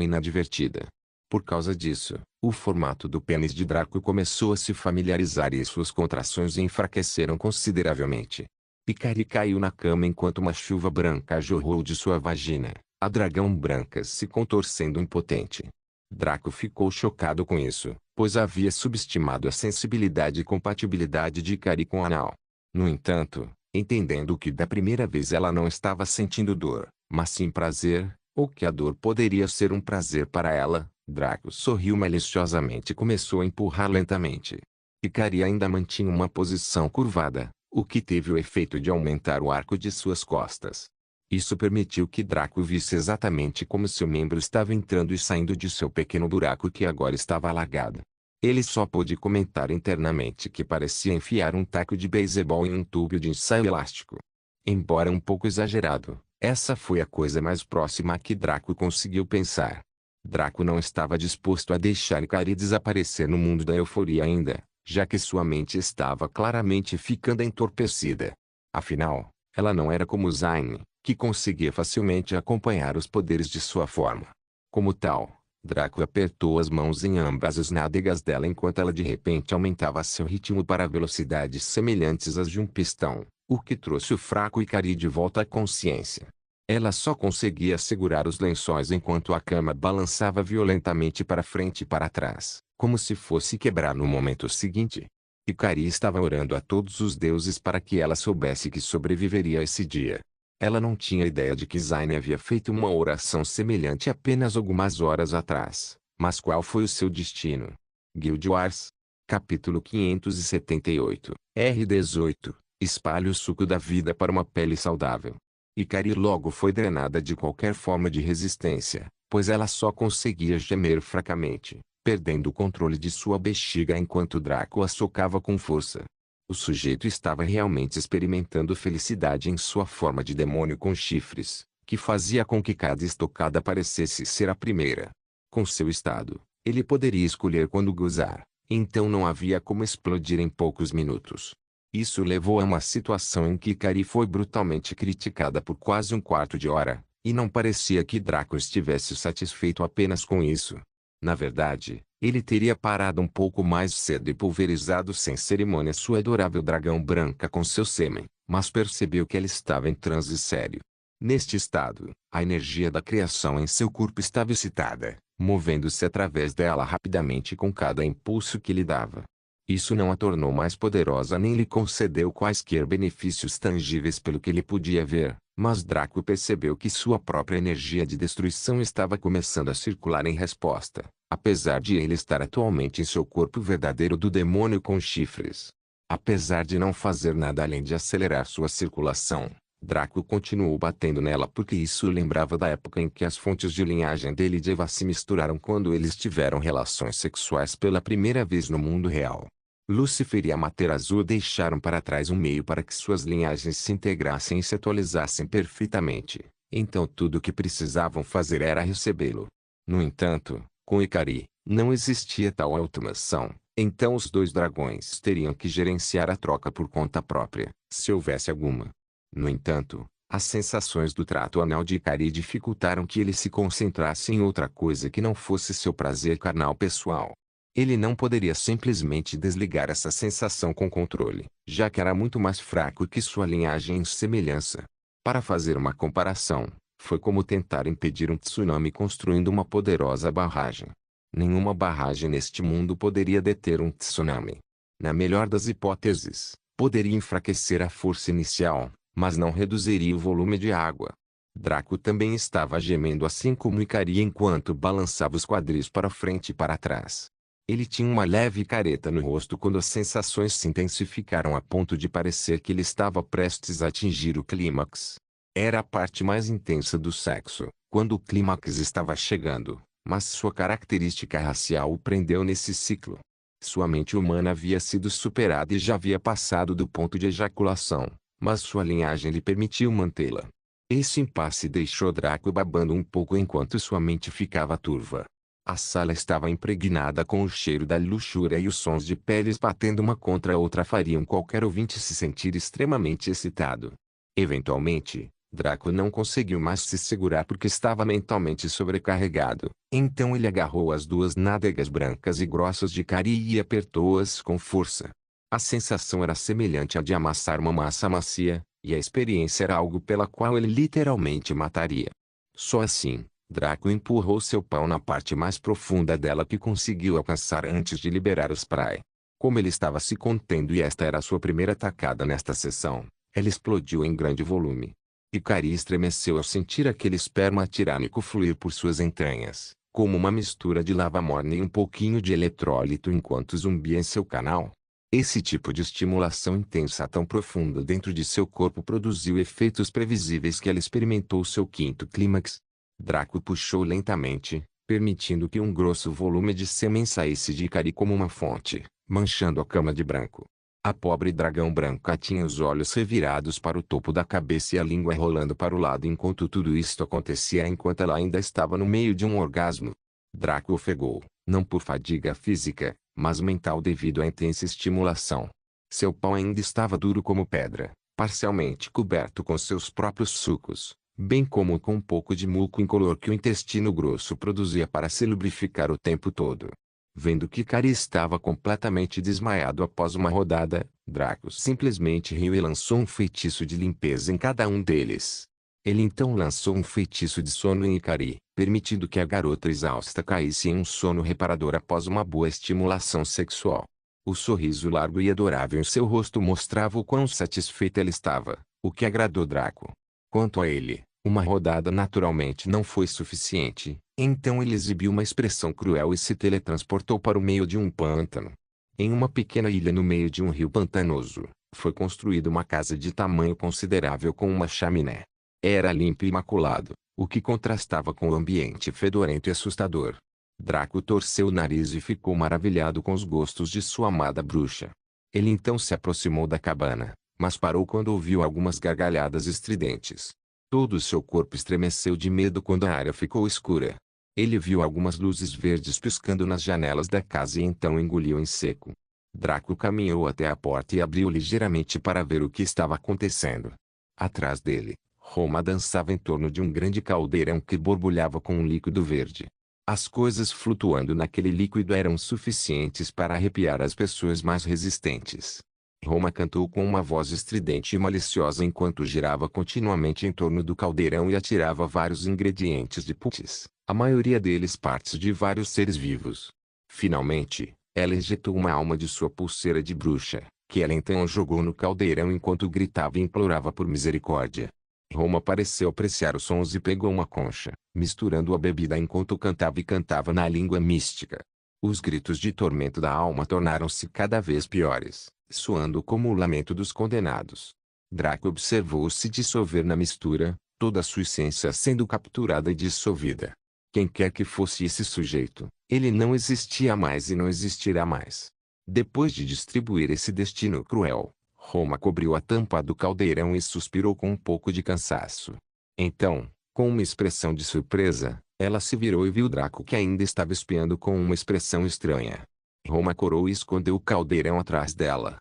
inadvertida. Por causa disso, o formato do pênis de Draco começou a se familiarizar e suas contrações enfraqueceram consideravelmente. Hikari caiu na cama enquanto uma chuva branca jorrou de sua vagina, a dragão branca se contorcendo impotente. Draco ficou chocado com isso, pois havia subestimado a sensibilidade e compatibilidade de Hikari com anal. No entanto, entendendo que da primeira vez ela não estava sentindo dor, mas sim prazer, ou que a dor poderia ser um prazer para ela, Draco sorriu maliciosamente e começou a empurrar lentamente. Hikari ainda mantinha uma posição curvada, o que teve o efeito de aumentar o arco de suas costas. Isso permitiu que Draco visse exatamente como seu membro estava entrando e saindo de seu pequeno buraco que agora estava alagado. Ele só pôde comentar internamente que parecia enfiar um taco de beisebol em um tubo de ensaio elástico. Embora um pouco exagerado, essa foi a coisa mais próxima a que Draco conseguiu pensar. Draco não estava disposto a deixar Hikari desaparecer no mundo da euforia ainda, já que sua mente estava claramente ficando entorpecida. Afinal, ela não era como Zayn, que conseguia facilmente acompanhar os poderes de sua forma. Como tal, Draco apertou as mãos em ambas as nádegas dela enquanto ela de repente aumentava seu ritmo para velocidades semelhantes às de um pistão, o que trouxe o fraco Hikari de volta à consciência. Ela só conseguia segurar os lençóis enquanto a cama balançava violentamente para frente e para trás, como se fosse quebrar no momento seguinte. Hikari estava orando a todos os deuses para que ela soubesse que sobreviveria a esse dia. Ela não tinha ideia de que Zayn havia feito uma oração semelhante apenas algumas horas atrás, mas qual foi o seu destino? Guild Wars. Capítulo 578. R18. Espalhe o suco da vida para uma pele saudável. Hikari logo foi drenada de qualquer forma de resistência, pois ela só conseguia gemer fracamente, perdendo o controle de sua bexiga enquanto Draco a socava com força. O sujeito estava realmente experimentando felicidade em sua forma de demônio com chifres, que fazia com que cada estocada parecesse ser a primeira. Com seu estado, ele poderia escolher quando gozar, então não havia como explodir em poucos minutos. Isso levou a uma situação em que Ikari foi brutalmente criticada por quase um quarto de hora, e não parecia que Draco estivesse satisfeito apenas com isso. Na verdade, ele teria parado um pouco mais cedo e pulverizado sem cerimônia sua adorável dragão branca com seu sêmen, mas percebeu que ela estava em transe sério. Neste estado, a energia da criação em seu corpo estava excitada, movendo-se através dela rapidamente com cada impulso que lhe dava. Isso não a tornou mais poderosa nem lhe concedeu quaisquer benefícios tangíveis pelo que ele podia ver, mas Draco percebeu que sua própria energia de destruição estava começando a circular em resposta, apesar de ele estar atualmente em seu corpo verdadeiro do demônio com chifres. Apesar de não fazer nada além de acelerar sua circulação, Draco continuou batendo nela porque isso o lembrava da época em que as fontes de linhagem dele e de Eva se misturaram quando eles tiveram relações sexuais pela primeira vez no mundo real. Lúcifer e a Mater Azul deixaram para trás um meio para que suas linhagens se integrassem e se atualizassem perfeitamente, então tudo o que precisavam fazer era recebê-lo. No entanto, com Ikari, não existia tal automação, então os dois dragões teriam que gerenciar a troca por conta própria, se houvesse alguma. No entanto, as sensações do trato anal de Ikari dificultaram que ele se concentrasse em outra coisa que não fosse seu prazer carnal pessoal. Ele não poderia simplesmente desligar essa sensação com controle, já que era muito mais fraco que sua linhagem em semelhança. Para fazer uma comparação, foi como tentar impedir um tsunami construindo uma poderosa barragem. Nenhuma barragem neste mundo poderia deter um tsunami. Na melhor das hipóteses, poderia enfraquecer a força inicial, mas não reduziria o volume de água. Draco também estava gemendo assim como Ikari enquanto balançava os quadris para frente e para trás. Ele tinha uma leve careta no rosto quando as sensações se intensificaram a ponto de parecer que ele estava prestes a atingir o clímax. Era a parte mais intensa do sexo, quando o clímax estava chegando, mas sua característica racial o prendeu nesse ciclo. Sua mente humana havia sido superada e já havia passado do ponto de ejaculação, mas sua linhagem lhe permitiu mantê-la. Esse impasse deixou Draco babando um pouco enquanto sua mente ficava turva. A sala estava impregnada com o cheiro da luxúria e os sons de peles batendo uma contra a outra fariam qualquer ouvinte se sentir extremamente excitado. Eventualmente, Draco não conseguiu mais se segurar porque estava mentalmente sobrecarregado, então ele agarrou as duas nádegas brancas e grossas de Ikari e apertou-as com força. A sensação era semelhante à de amassar uma massa macia, e a experiência era algo pela qual ele literalmente mataria. Só assim, Draco empurrou seu pau na parte mais profunda dela que conseguiu alcançar antes de liberar os spray. Como ele estava se contendo e esta era sua primeira tacada nesta sessão, ela explodiu em grande volume. Ikari estremeceu ao sentir aquele esperma tirânico fluir por suas entranhas, como uma mistura de lava morna e um pouquinho de eletrólito enquanto zumbia em seu canal. Esse tipo de estimulação intensa tão profunda dentro de seu corpo produziu efeitos previsíveis que ela experimentou seu quinto clímax. Draco puxou lentamente, permitindo que um grosso volume de sêmen saísse de Ikari como uma fonte, manchando a cama de branco. A pobre dragão branca tinha os olhos revirados para o topo da cabeça e a língua rolando para o lado enquanto tudo isto acontecia enquanto ela ainda estava no meio de um orgasmo. Draco ofegou, não por fadiga física, mas mental devido à intensa estimulação. Seu pau ainda estava duro como pedra, parcialmente coberto com seus próprios sucos, bem como com um pouco de muco incolor que o intestino grosso produzia para se lubrificar o tempo todo. Vendo que Ikari estava completamente desmaiado após uma rodada, Draco simplesmente riu e lançou um feitiço de limpeza em cada um deles. Ele então lançou um feitiço de sono em Ikari, permitindo que a garota exausta caísse em um sono reparador após uma boa estimulação sexual. O sorriso largo e adorável em seu rosto mostrava o quão satisfeita ela estava, o que agradou Draco. Quanto a ele, uma rodada naturalmente não foi suficiente, então ele exibiu uma expressão cruel e se teletransportou para o meio de um pântano. Em uma pequena ilha no meio de um rio pantanoso, foi construída uma casa de tamanho considerável com uma chaminé. Era limpo e imaculado, o que contrastava com o ambiente fedorento e assustador. Draco torceu o nariz e ficou maravilhado com os gostos de sua amada bruxa. Ele então se aproximou da cabana, mas parou quando ouviu algumas gargalhadas estridentes. Todo o seu corpo estremeceu de medo quando a área ficou escura. Ele viu algumas luzes verdes piscando nas janelas da casa e então engoliu em seco. Draco caminhou até a porta e abriu ligeiramente para ver o que estava acontecendo. Atrás dele, Roma dançava em torno de um grande caldeirão que borbulhava com um líquido verde. As coisas flutuando naquele líquido eram suficientes para arrepiar as pessoas mais resistentes. Roma cantou com uma voz estridente e maliciosa enquanto girava continuamente em torno do caldeirão e atirava vários ingredientes de putz, a maioria deles partes de vários seres vivos. Finalmente, ela ejetou uma alma de sua pulseira de bruxa, que ela então jogou no caldeirão enquanto gritava e implorava por misericórdia. Roma pareceu apreciar os sons e pegou uma concha, misturando a bebida enquanto cantava e cantava na língua mística. Os gritos de tormento da alma tornaram-se cada vez piores, soando como o lamento dos condenados. Draco observou-o se dissolver na mistura, toda a sua essência sendo capturada e dissolvida. Quem quer que fosse esse sujeito, ele não existia mais e não existirá mais. Depois de distribuir esse destino cruel, Roma cobriu a tampa do caldeirão e suspirou com um pouco de cansaço. Então, com uma expressão de surpresa, ela se virou e viu Draco que ainda estava espiando com uma expressão estranha. Roma corou e escondeu o caldeirão atrás dela.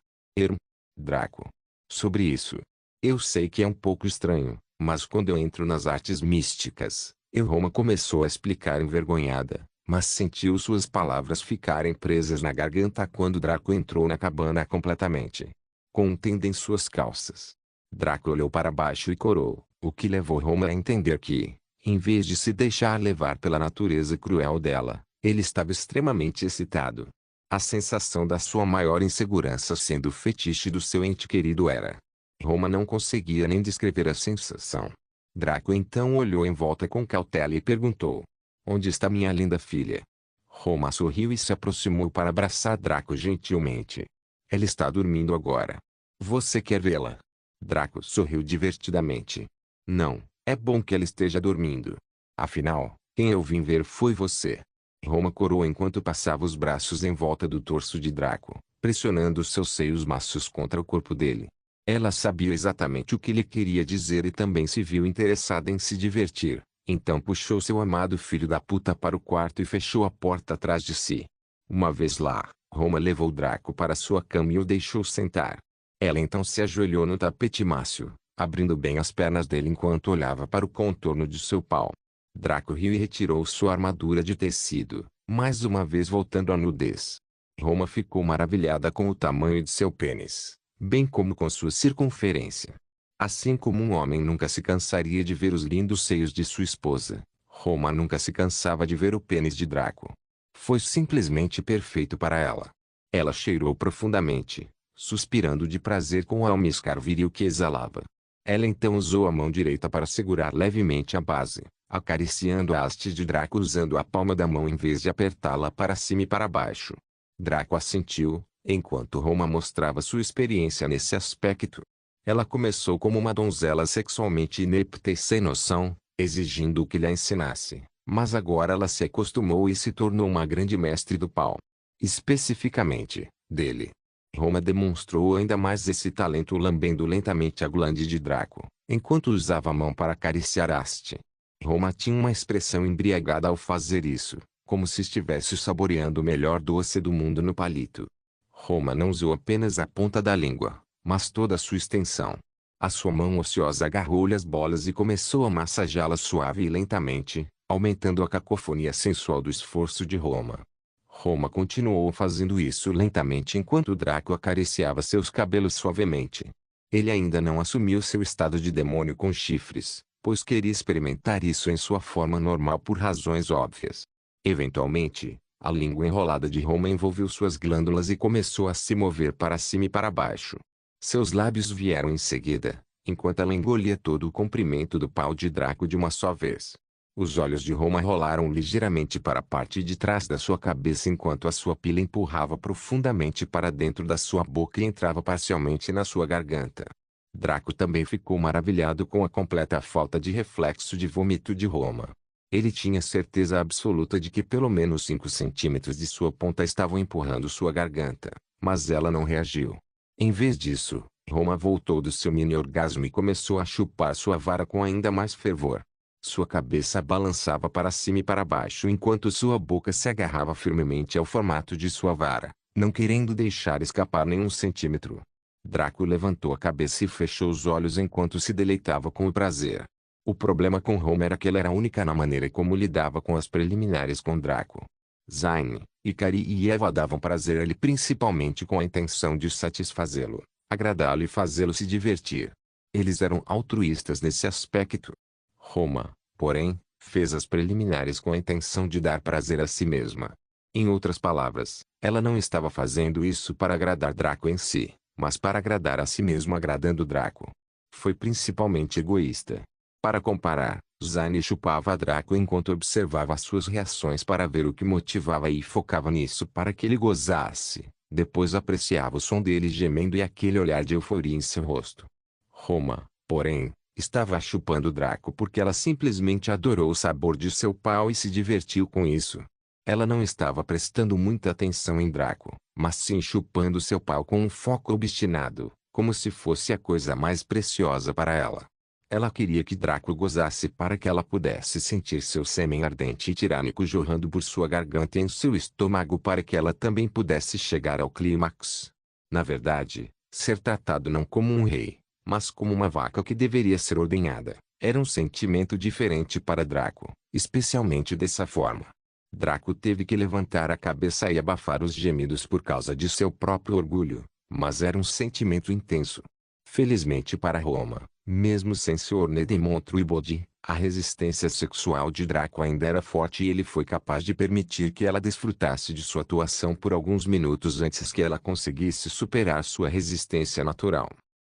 Draco. Sobre isso. Eu sei que é um pouco estranho, mas quando eu entro nas artes místicas, Roma começou a explicar envergonhada, mas sentiu suas palavras ficarem presas na garganta quando Draco entrou na cabana completamente. Com um tenda em suas calças. Draco olhou para baixo e corou, o que levou Roma a entender que, em vez de se deixar levar pela natureza cruel dela, ele estava extremamente excitado. A sensação da sua maior insegurança sendo o fetiche do seu ente querido era. Roma não conseguia nem descrever a sensação. Draco então olhou em volta com cautela e perguntou: onde está minha linda filha? Roma sorriu e se aproximou para abraçar Draco gentilmente. Ela está dormindo agora. Você quer vê-la? Draco sorriu divertidamente. Não, é bom que ela esteja dormindo. Afinal, quem eu vim ver foi você. Roma corou enquanto passava os braços em volta do torso de Draco, pressionando seus seios macios contra o corpo dele. Ela sabia exatamente o que ele queria dizer e também se viu interessada em se divertir. Então puxou seu amado filho da puta para o quarto e fechou a porta atrás de si. Uma vez lá, Roma levou Draco para sua cama e o deixou sentar. Ela então se ajoelhou no tapete mácio, abrindo bem as pernas dele enquanto olhava para o contorno de seu pau. Draco riu e retirou sua armadura de tecido, mais uma vez voltando à nudez. Roma ficou maravilhada com o tamanho de seu pênis, bem como com sua circunferência. Assim como um homem nunca se cansaria de ver os lindos seios de sua esposa, Roma nunca se cansava de ver o pênis de Draco. Foi simplesmente perfeito para ela. Ela cheirou profundamente, suspirando de prazer com o almíscar viril que exalava. Ela então usou a mão direita para segurar levemente a base, acariciando a haste de Draco usando a palma da mão em vez de apertá-la para cima e para baixo. Draco assentiu, enquanto Roma mostrava sua experiência nesse aspecto. Ela começou como uma donzela sexualmente inepta e sem noção, exigindo que lhe ensinasse, mas agora ela se acostumou e se tornou uma grande mestre do pau. Especificamente, dele. Roma demonstrou ainda mais esse talento lambendo lentamente a glande de Draco, enquanto usava a mão para acariciar a haste. Roma tinha uma expressão embriagada ao fazer isso, como se estivesse saboreando o melhor doce do mundo no palito. Roma não usou apenas a ponta da língua, mas toda a sua extensão. A sua mão ociosa agarrou-lhe as bolas e começou a massageá-las suave e lentamente, aumentando a cacofonia sensual do esforço de Roma. Roma continuou fazendo isso lentamente enquanto Draco acariciava seus cabelos suavemente. Ele ainda não assumiu seu estado de demônio com chifres, pois queria experimentar isso em sua forma normal por razões óbvias. Eventualmente, a língua enrolada de Roma envolveu suas glândulas e começou a se mover para cima e para baixo. Seus lábios vieram em seguida, enquanto ela engolia todo o comprimento do pau de Draco de uma só vez. Os olhos de Roma rolaram ligeiramente para a parte de trás da sua cabeça enquanto a sua pila empurrava profundamente para dentro da sua boca e entrava parcialmente na sua garganta. Draco também ficou maravilhado com a completa falta de reflexo de vômito de Roma. Ele tinha certeza absoluta de que pelo menos 5 centímetros de sua ponta estavam empurrando sua garganta, mas ela não reagiu. Em vez disso, Roma voltou do seu mini-orgasmo e começou a chupar sua vara com ainda mais fervor. Sua cabeça balançava para cima e para baixo enquanto sua boca se agarrava firmemente ao formato de sua vara, não querendo deixar escapar nenhum centímetro. Draco levantou a cabeça e fechou os olhos enquanto se deleitava com o prazer. O problema com Roma era que ela era única na maneira como lidava com as preliminares com Draco. Zayn, Ikari e Eva davam prazer a ele principalmente com a intenção de satisfazê-lo, agradá-lo e fazê-lo se divertir. Eles eram altruístas nesse aspecto. Roma, porém, fez as preliminares com a intenção de dar prazer a si mesma. Em outras palavras, ela não estava fazendo isso para agradar Draco em si, mas para agradar a si mesma agradando Draco. Foi principalmente egoísta. Para comparar, Zayn chupava a Draco enquanto observava suas reações para ver o que motivava e focava nisso para que ele gozasse. Depois apreciava o som dele gemendo e aquele olhar de euforia em seu rosto. Roma, porém, estava chupando Draco porque ela simplesmente adorou o sabor de seu pau e se divertiu com isso. Ela não estava prestando muita atenção em Draco, mas sim chupando seu pau com um foco obstinado, como se fosse a coisa mais preciosa para ela. Ela queria que Draco gozasse para que ela pudesse sentir seu sêmen ardente e tirânico jorrando por sua garganta e em seu estômago para que ela também pudesse chegar ao clímax. Na verdade, ser tratado não como um rei, mas como uma vaca que deveria ser ordenhada, era um sentimento diferente para Draco, especialmente dessa forma. Draco teve que levantar a cabeça e abafar os gemidos por causa de seu próprio orgulho, mas era um sentimento intenso. Felizmente para Roma, mesmo sem seu Ornedemontro e Bode, a resistência sexual de Draco ainda era forte e ele foi capaz de permitir que ela desfrutasse de sua atuação por alguns minutos antes que ela conseguisse superar sua resistência natural.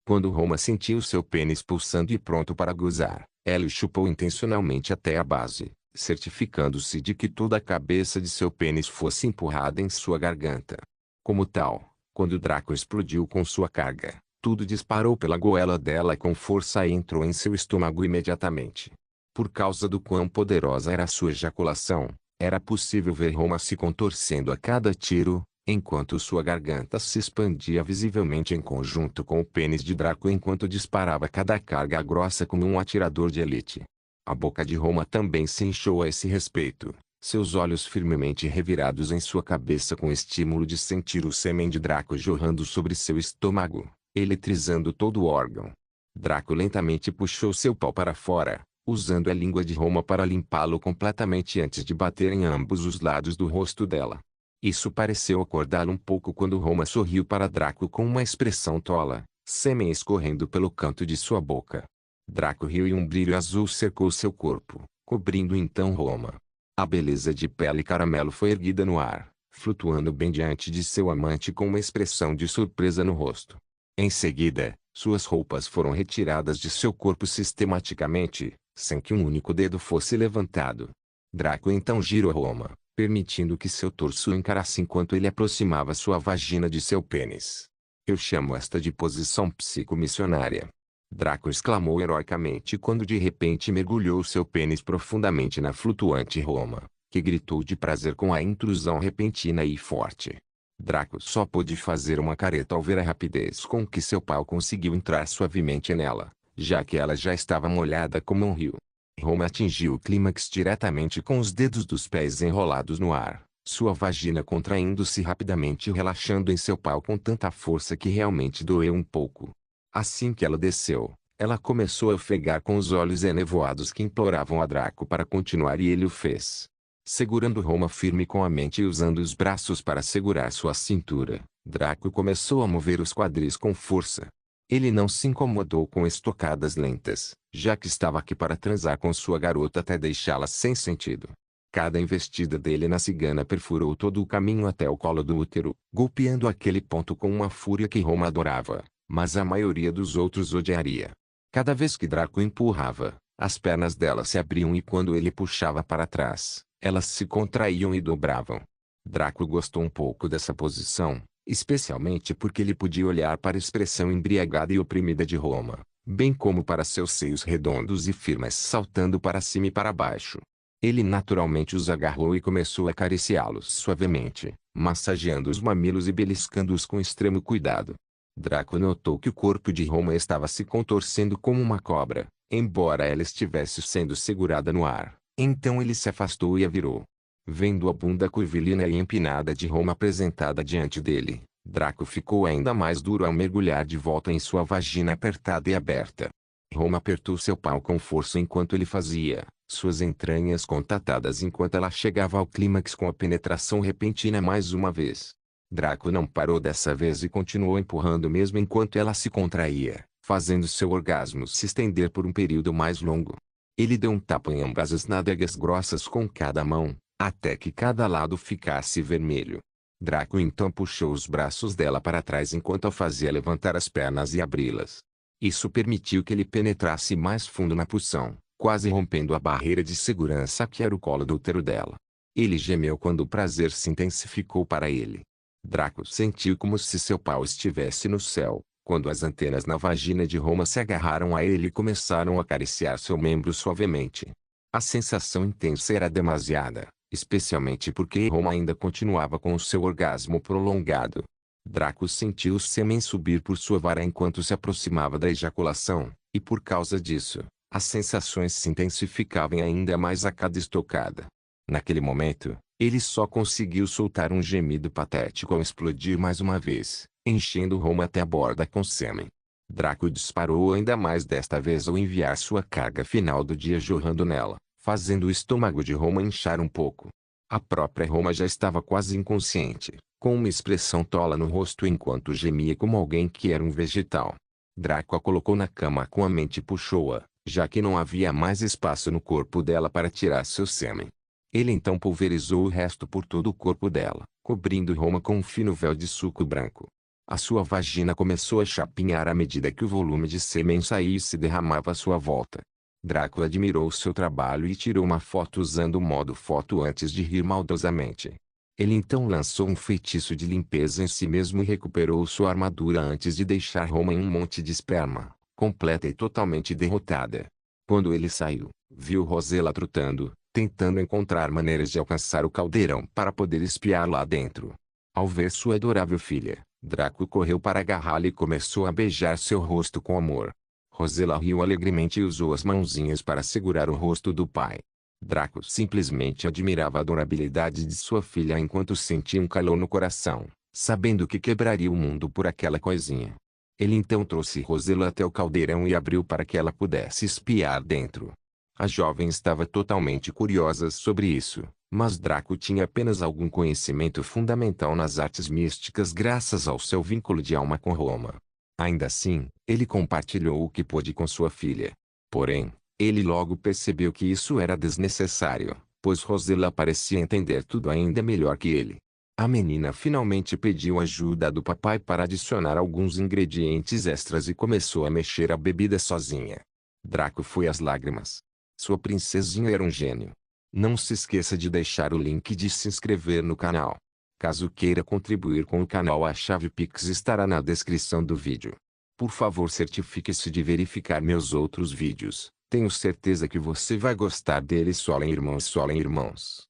Quando Roma sentiu seu pênis pulsando e pronto para gozar, ela o chupou intencionalmente até a base, certificando-se de que toda a cabeça de seu pênis fosse empurrada em sua garganta. Como tal, quando Draco explodiu com sua carga, tudo disparou pela goela dela com força e entrou em seu estômago imediatamente. Por causa do quão poderosa era sua ejaculação, era possível ver Roma se contorcendo a cada tiro, enquanto sua garganta se expandia visivelmente em conjunto com o pênis de Draco enquanto disparava cada carga grossa como um atirador de elite. A boca de Roma também se inchou a esse respeito, seus olhos firmemente revirados em sua cabeça com o estímulo de sentir o sêmen de Draco jorrando sobre seu estômago, eletrizando todo o órgão. Draco lentamente puxou seu pau para fora, usando a língua de Roma para limpá-lo completamente antes de bater em ambos os lados do rosto dela. Isso pareceu acordá-lo um pouco quando Roma sorriu para Draco com uma expressão tola, sêmen escorrendo pelo canto de sua boca. Draco riu e um brilho azul cercou seu corpo, cobrindo então Roma. A beleza de pele caramelo foi erguida no ar, flutuando bem diante de seu amante com uma expressão de surpresa no rosto. Em seguida, suas roupas foram retiradas de seu corpo sistematicamente, sem que um único dedo fosse levantado. Draco então girou Roma, permitindo que seu torso encarasse enquanto ele aproximava sua vagina de seu pênis. Eu chamo esta de posição psicomissionária. Draco exclamou heroicamente quando de repente mergulhou seu pênis profundamente na flutuante Roma, que gritou de prazer com a intrusão repentina e forte. Draco só pôde fazer uma careta ao ver a rapidez com que seu pau conseguiu entrar suavemente nela, já que ela já estava molhada como um rio. Roma atingiu o clímax diretamente com os dedos dos pés enrolados no ar, sua vagina contraindo-se rapidamente e relaxando em seu pau com tanta força que realmente doeu um pouco. Assim que ela desceu, ela começou a ofegar com os olhos enevoados que imploravam a Draco para continuar e ele o fez. Segurando Roma firme com a mente e usando os braços para segurar sua cintura, Draco começou a mover os quadris com força. Ele não se incomodou com estocadas lentas, já que estava aqui para transar com sua garota até deixá-la sem sentido. Cada investida dele na cigana perfurou todo o caminho até o colo do útero, golpeando aquele ponto com uma fúria que Roma adorava, mas a maioria dos outros odiaria. Cada vez que Draco empurrava, as pernas dela se abriam e quando ele puxava para trás, elas se contraíam e dobravam. Draco gostou um pouco dessa posição, especialmente porque ele podia olhar para a expressão embriagada e oprimida de Roma, bem como para seus seios redondos e firmes saltando para cima e para baixo. Ele naturalmente os agarrou e começou a acariciá-los suavemente, massageando os mamilos e beliscando-os com extremo cuidado. Draco notou que o corpo de Roma estava se contorcendo como uma cobra, embora ela estivesse sendo segurada no ar. Então ele se afastou e a virou. Vendo a bunda curvilínea e empinada de Roma apresentada diante dele, Draco ficou ainda mais duro ao mergulhar de volta em sua vagina apertada e aberta. Roma apertou seu pau com força enquanto ele fazia, suas entranhas contatadas enquanto ela chegava ao clímax com a penetração repentina mais uma vez. Draco não parou dessa vez e continuou empurrando mesmo enquanto ela se contraía, fazendo seu orgasmo se estender por um período mais longo. Ele deu um tapa em ambas as nádegas grossas com cada mão, até que cada lado ficasse vermelho. Draco então puxou os braços dela para trás enquanto a fazia levantar as pernas e abri-las. Isso permitiu que ele penetrasse mais fundo na pulsão, quase rompendo a barreira de segurança que era o colo do útero dela. Ele gemeu quando o prazer se intensificou para ele. Draco sentiu como se seu pau estivesse no céu, quando as antenas na vagina de Roma se agarraram a ele e começaram a acariciar seu membro suavemente. A sensação intensa era demasiada, especialmente porque Roma ainda continuava com o seu orgasmo prolongado. Draco sentiu o sêmen subir por sua vara enquanto se aproximava da ejaculação, e por causa disso, as sensações se intensificavam ainda mais a cada estocada. Naquele momento, ele só conseguiu soltar um gemido patético ao explodir mais uma vez, enchendo Roma até a borda com sêmen. Draco disparou ainda mais desta vez ao enviar sua carga final do dia jorrando nela, fazendo o estômago de Roma inchar um pouco. A própria Roma já estava quase inconsciente, com uma expressão tola no rosto enquanto gemia como alguém que era um vegetal. Draco a colocou na cama com a mente e puxou-a, já que não havia mais espaço no corpo dela para tirar seu sêmen. Ele então pulverizou o resto por todo o corpo dela, cobrindo Roma com um fino véu de suco branco. A sua vagina começou a chapinhar à medida que o volume de sêmen saía e se derramava à sua volta. Draco admirou seu trabalho e tirou uma foto usando o modo foto antes de rir maldosamente. Ele então lançou um feitiço de limpeza em si mesmo e recuperou sua armadura antes de deixar Roma em um monte de esperma, completa e totalmente derrotada. Quando ele saiu, viu Rosella trotando, tentando encontrar maneiras de alcançar o caldeirão para poder espiar lá dentro. Ao ver sua adorável filha, Draco correu para agarrá-la e começou a beijar seu rosto com amor. Rosella riu alegremente e usou as mãozinhas para segurar o rosto do pai. Draco simplesmente admirava a adorabilidade de sua filha enquanto sentia um calor no coração, sabendo que quebraria o mundo por aquela coisinha. Ele então trouxe Rosella até o caldeirão e abriu para que ela pudesse espiar dentro. A jovem estava totalmente curiosa sobre isso, mas Draco tinha apenas algum conhecimento fundamental nas artes místicas graças ao seu vínculo de alma com Roma. Ainda assim, ele compartilhou o que pôde com sua filha. Porém, ele logo percebeu que isso era desnecessário, pois Rosella parecia entender tudo ainda melhor que ele. A menina finalmente pediu ajuda do papai para adicionar alguns ingredientes extras e começou a mexer a bebida sozinha. Draco foi às lágrimas. Sua princesinha era um gênio. Não se esqueça de deixar o link de se inscrever no canal. Caso queira contribuir com o canal, a chave Pix estará na descrição do vídeo. Por favor, certifique-se de verificar meus outros vídeos. Tenho certeza que você vai gostar deles. Solem irmãos, solem irmãos.